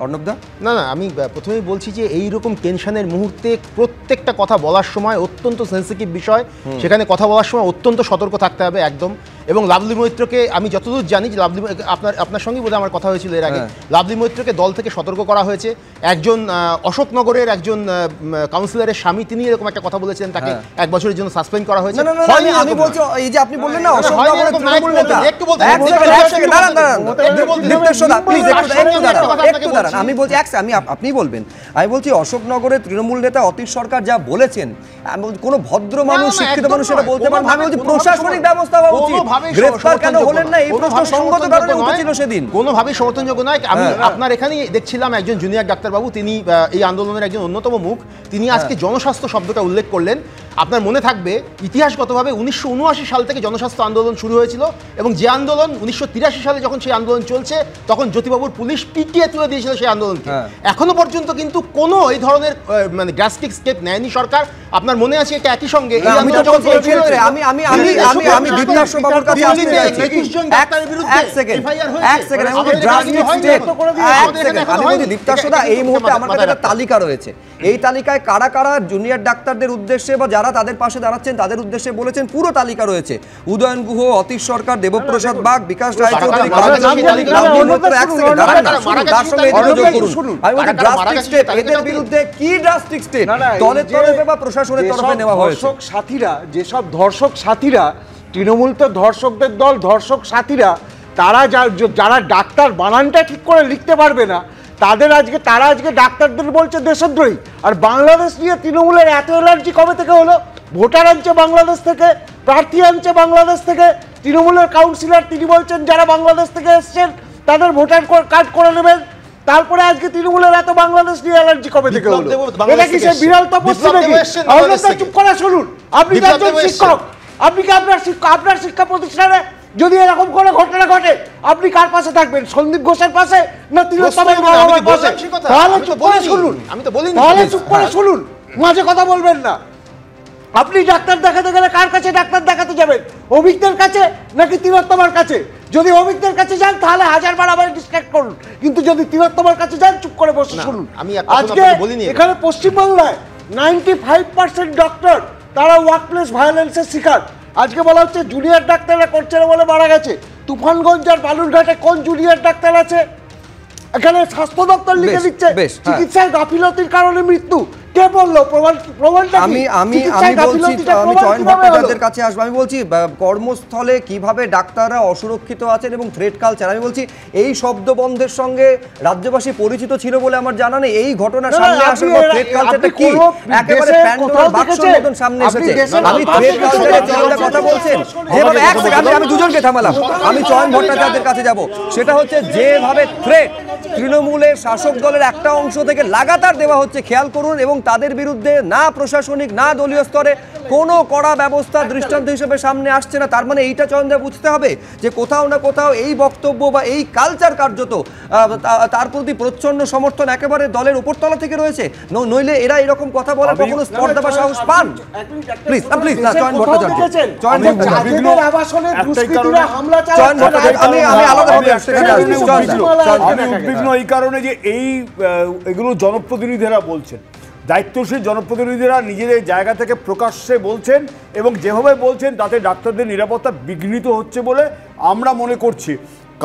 অর্ণবদা? না, আমি প্রথমেই বলছি যে এই রকম টেনশনের মুহূর্তে প্রত্যেকটা কথা বলার সময় অত্যন্ত সেন্সিটিভ বিষয়, সেখানে কথা বলার সময় অত্যন্ত সতর্ক থাকতে হবে একদম। এবং লাভলি মৈত্রকে আমি যতদূর জানি যে লাভলি, আপনার সঙ্গেই বোধহয় আমার কথা হয়েছিল এর আগে, লাভলি মৈত্রকে দল থেকে সতর্ক করা হয়েছে। একজন অশোকনগরের একজন কাউন্সিলরের স্বামী, তিনি এরকম একটা কথা বলেছেন, তাকে 1 বছরের জন্য সাসপেন্ড করা হয়েছে। আমি বলছি, এই যে আপনি বললেন না অশোকনগরের তৃণমূল নেতা, আমি বলছি আপনি বলবেন। আমি বলছি অশোকনগরের তৃণমূল নেতা অতীশ সরকার যা বলেছেন, কোনো ভদ্র মানুষ, শিক্ষিত মানুষ সেটা বলতে পারেন। আমি বলছি প্রশাসনিক ব্যবস্থা হওয়া উচিত। গ্রেফতার কেন হলেন না, এই প্রশ্ন সঙ্গত কারণে উঠেছিল সেদিন। কোনোভাবেই সমর্থনযোগ্য নয়। আমি আপনার এখানেই দেখছিলাম একজন জুনিয়র ডাক্তারবাবু, তিনি এই আন্দোলনের একজন অন্যতম মুখ, তিনি আজকে জনস্বাস্থ্য শব্দটা উল্লেখ করলেন। আপনার মনে থাকবে ইতিহাসগতভাবে 1979 সাল থেকে জনস্বাস্থ্য আন্দোলন শুরু হয়েছিল, এবং যে আন্দোলন 1983 সালে যখন সেই আন্দোলন চলছে তখন জ্যোতিবাবুর পুলিশ পিটিয়ে তুলে দিয়েছিল সেই আন্দোলনকে। এখনো পর্যন্ত কিন্তু কোনো এই ধরনের মানে ড্রাস্টিক স্টেপ নেয়নি সরকার। আপনার মনে আছে এটা একই সঙ্গে এই মুহূর্তে আমার কাছে একটা তালিকা রয়েছে। এই তালিকায় কারা কারা জুনিয়র ডাক্তারদের উদ্দেশ্যে বা যারা তাদের পাশে দাঁড়াচ্ছেন তাদের উদ্দেশ্যে বলেছেন, পুরো তালিকা রয়েছে, উদয়ন গুহ, অতীশ সরকার, দেবপ্রসাদ বাগ, বিকাশ রায়চৌধুরী। এদের বিরুদ্ধে কি ড্রাস্টিক স্টেপ দলের তরফে বা প্রশাসনের তরফে নেওয়া হয়েছে? ধর্ষক সাথীরা, যেসব ধর্ষক সাথীরা, তৃণমূল তো ধর্ষকদের দল, ধর্ষক সাথীরা, তারা যারা ডাক্তার বানানটা ঠিক করে লিখতে পারবে না, তারা আজকে ডাক্তারদের বলছে দেশদ্রোহী। আর বাংলাদেশ নিয়ে তৃণমূলের এত এলার্জি কবে থেকে হলো? ভোটার আনছে বাংলাদেশ থেকে, প্রার্থী আনছে বাংলাদেশ থেকে, তৃণমূলের কাউন্সিলর তিনি বলছেন যারা বাংলাদেশ থেকে এসছেন তাদের ভোটার কার্ড করে নেবেন। তারপরে আজকে তৃণমূলের এত বাংলাদেশ নিয়ে অ্যালার্জি কবে থেকে হলো? এটা কি সে বিরল তপস্যা নাকি? চুপ করে শুনুন, আপনি তো একজন শিক্ষক, আপনি কি আপনার শিক্ষা প্রতিষ্ঠানে যদি এরকম কোনো ঘটনা ঘটে আপনি কার পাশে থাকবেন? সন্দীপ ঘোষের পাশে না তিলোত্তমার পাশে? তাহলে চুপ করে শুনুন, তাহলে চুপ করে শুনুন, মাঝে কথা বলবেন না। আপনি ডাক্তার দেখাতে গেলে কার কাছে ডাক্তার দেখাতে যাবেন? অভিজ্ঞদের কাছে নাকি তিলোত্তমার কাছে? যদি অভিজ্ঞদের কাছে যান তাহলে হাজার বার আবার ডিসট্রাক্ট করুন, কিন্তু যদি তিলোত্তমার কাছে যান চুপ করে বসে শুনুন। আজকে এখানে পশ্চিমবাংলায় 95% ডক্টর তারা ওয়ার্কপ্লেস ভায়োলেন্সের শিকার। আজকে বলা হচ্ছে জুনিয়র ডাক্তাররা করছে না বলে মারা গেছে। তুফানগঞ্জ আর বালুরঘাটে কোন জুনিয়র ডাক্তার আছে? এখানে স্বাস্থ্য দপ্তর লিখে দিচ্ছে চিকিৎসার গাফিলতির কারণে মৃত্যু। কে বললো? প্রমাণটা কি? আমি চয়ন ভট্টাচার্যের কাছে আসবো। আমি বলছি কর্মস্থলে কিভাবে ডাক্তাররা অসুরক্ষিত আছেন এবং থ্রেট কালচার, আমি বলছি এই শব্দ বন্ধের সঙ্গে রাজ্যবাসী পরিচিত ছিল বলে আমার জানা নেই। এই ঘটনা সামনে আসার পর থ্রেট কালচারটা কি একেবারে প্যান্ডোরার বাক্সের মতন সামনে এসেছে। আমি থ্রেট কালচারের যে কথা বলছেন যেভাবে, এক সেকেন্ড আমি দুজনকে থামালাম, আমি চয়ন ভট্টাচার্যের কাছে যাব। সেটা হচ্ছে যেভাবে থ্রেট তৃণমূলের শাসক দলের একটা অংশ থেকে লাগাতার দেওয়া হচ্ছে, খেয়াল করুন, এবং তাদের বিরুদ্ধে না প্রশাসনিক না দলীয় স্তরে কোনো কড়া ব্যবস্থা দৃষ্টান্ত হিসেবে সামনে আসছে না। তার মানে এইটা চয়নদা বুঝতে হবে যে কোথাও না কোথাও এই বক্তব্য বা এই কালচার কার্যত তার প্রতি প্রচন্ড সমর্থন একেবারে দলের উপরতলা থেকে রয়েছে, নইলে এরা এরকম কথা বলার কখনো স্পর্ধা বা সাহস পান? প্লিজ প্লিজ না চয়ন ভট্টাচার্য, আমি উদ্বিগ্ন এই কারণে যে এগুলো জনপ্রতিনিধিরা বলছেন, দায়িত্বশীল জনপ্রতিনিধিরা নিজেদের জায়গা থেকে প্রকাশ্যে বলছেন এবং যেভাবে বলছেন তাতে ডাক্তারদের নিরাপত্তা বিঘ্নিত হচ্ছে বলে আমরা মনে করছি।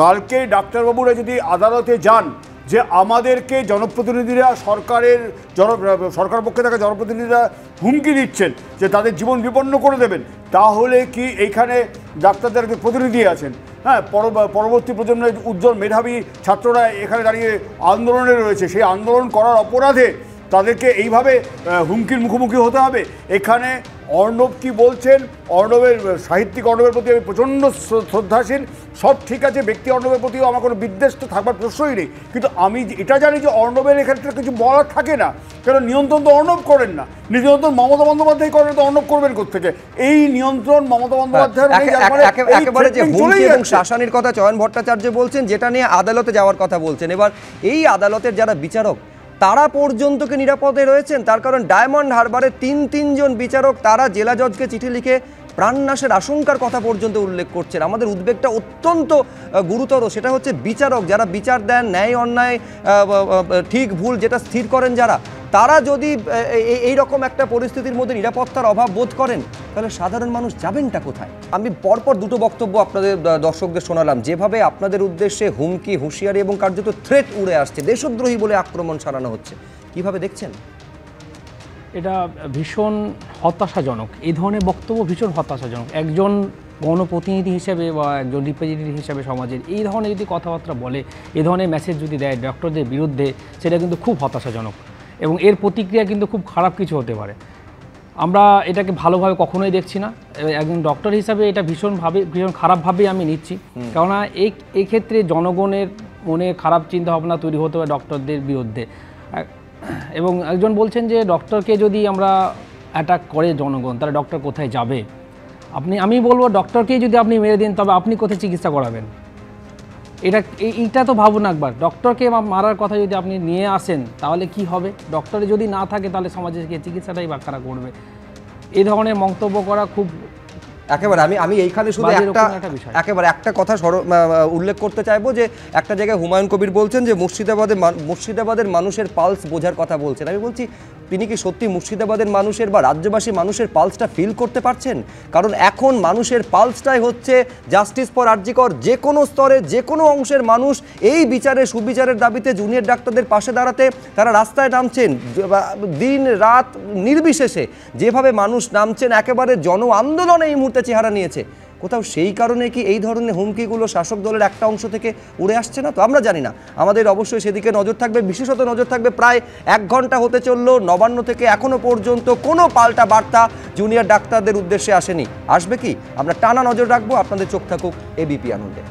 কালকে ডাক্তারবাবুরা যদি আদালতে যান যে আমাদেরকে জনপ্রতিনিধিরা সরকার পক্ষে থাকা জনপ্রতিনিধিরা হুমকি দিচ্ছেন যে তাদের জীবন বিপন্ন করে দেবেন, তাহলে কি এইখানে ডাক্তারদের প্রতিনিধি আছেন? হ্যাঁ, পরবর্তী প্রজন্মের উজ্জ্বল মেধাবী ছাত্ররা এখানে দাঁড়িয়ে আন্দোলনে রয়েছে, সেই আন্দোলন করার অপরাধে তাদেরকে এইভাবে হুমকির মুখোমুখি হতে হবে। এখানে অর্ণব কি বলছেন, সাহিত্যিক অর্ণবের প্রতি আমি প্রচণ্ড শ্রদ্ধাশীল, সব ঠিক আছে, ব্যক্তি অর্ণবের প্রতিও আমার কোনো বিদ্বেষ তো থাকবার প্রশ্নই নেই, কিন্তু আমি এটা জানি যে অর্ণবের এখানে কিছু বলার থাকে না, কারণ নিয়ন্ত্রণ তো অর্ণব করেন না, নিয়ন্ত্রণ মমতা বন্দ্যোপাধ্যায় করেন, তো অর্ণব করবেন কোত্থেকে? এই নিয়ন্ত্রণ মমতা বন্দ্যোপাধ্যায়ের একেবারে যে হুমকি এবং শাসানির কথা চয়ন ভট্টাচার্য বলছেন, যেটা নিয়ে আদালতে যাওয়ার কথা বলছেন। এবার এই আদালতের যারা বিচারক তারা পর্যন্ত কি নিরাপদে রয়েছেন? তার কারণ ডায়মন্ড হারবারে তিনজন বিচারক তারা জেলা জজকে চিঠি লিখে প্রাণনাশের আশঙ্কার কথা পর্যন্ত উল্লেখ করছেন। আমাদের উদ্বেগটা অত্যন্ত গুরুতর। সেটা হচ্ছে বিচারক যারা বিচার দেন, ন্যায় অন্যায় ঠিক ভুল যেটা স্থির করেন যারা, তারা যদি এই রকম একটা পরিস্থিতির মধ্যে নিরাপত্তার অভাব বোধ করেন তাহলে সাধারণ মানুষ যাবেনটা কোথায়? আমি পরপর দুটো বক্তব্য আপনাদের দর্শকদের শোনালাম, যেভাবে আপনাদের উদ্দেশ্যে হুমকি, হুঁশিয়ারি এবং কার্যত থ্রেট উড়ে আসছে, দেশদ্রোহী বলে আক্রমণ সারানো হচ্ছে, কিভাবে দেখছেন? এটা ভীষণ হতাশাজনক। এই ধরনের বক্তব্য ভীষণ হতাশাজনক। একজন গণপ্রতিনিধি হিসেবে বা একজন রিপ্রেজেন্টেটিভ হিসেবে সমাজের এই ধরনের যদি কথাবার্তা বলে, এই ধরনের মেসেজ যদি দেয় ডক্টরদের বিরুদ্ধে, সেটা কিন্তু খুব হতাশাজনক এবং এর প্রতিক্রিয়া কিন্তু খুব খারাপ কিছু হতে পারে। আমরা এটাকে ভালোভাবে কখনোই দেখছি না। একজন ডক্টর হিসাবে এটা ভীষণ খারাপভাবেই আমি নিচ্ছি, কেননা এই ক্ষেত্রে জনগণের মনে খারাপ চিন্তাভাবনা তৈরি হতে পারে ডক্টরদের বিরুদ্ধে। এবং একজন বলছেন যে ডক্টরকে যদি আমরা অ্যাটাক করে জনগণ, তাহলে ডক্টর কোথায় যাবে? আমি বলবো ডক্টরকেই যদি আপনি মেরে দিন তবে আপনি কোথায় চিকিৎসা করাবেন? এইটা তো ভাবুন একবার। ডক্টরকে মারার কথা যদি আপনি নিয়ে আসেন তাহলে কি হবে? ডক্টরে যদি না থাকে তাহলে সমাজে গিয়ে চিকিৎসাটাই বা কারা করবে? এই ধরনের মন্তব্য করা খুব একেবারে আমি এইখানে শুধু একটা কথা উল্লেখ করতে চাইবো যে একটা জায়গায় হুমায়ুন কবির বলছেন যে মুর্শিদাবাদের মানুষের পালস বোঝার কথা বলছেন। আমি বলছি তিনি কি সত্যি মুর্শিদাবাদের মানুষের বা রাজ্যবাসী মানুষের পালসটা ফিল করতে পারছেন? কারণ এখন মানুষের পালসটাই হচ্ছে জাস্টিস ফর আর জি কর। যে কোনো স্তরে যে কোনো অংশের মানুষ এই বিচারের সুবিচারের দাবিতে জুনিয়র ডাক্তারদের পাশে দাঁড়াতে তারা রাস্তায় নামছেন। দিন রাত নির্বিশেষে যেভাবে মানুষ নামছেন, একেবারে জন আন্দোলন এই মুহূর্তে চেহারা নিয়েছে। কোথাও সেই কারণে কি এই ধরনের হুমকিগুলো শাসক দলের একটা অংশ থেকে উড়ে আসছে না? তো আমরা জানি না, আমাদের অবশ্যই সেদিকে নজর থাকবে, বিশেষত নজর থাকবে। প্রায় 1 ঘন্টা হতে চললো, নবান্ন থেকে এখনো পর্যন্ত কোনো পাল্টা বার্তা জুনিয়র ডাক্তারদের উদ্দেশ্যে আসেনি। আসবে কি? আমরা টানা নজর রাখবো। আপনাদের চোখ থাকুক এবিপি আনন্দে।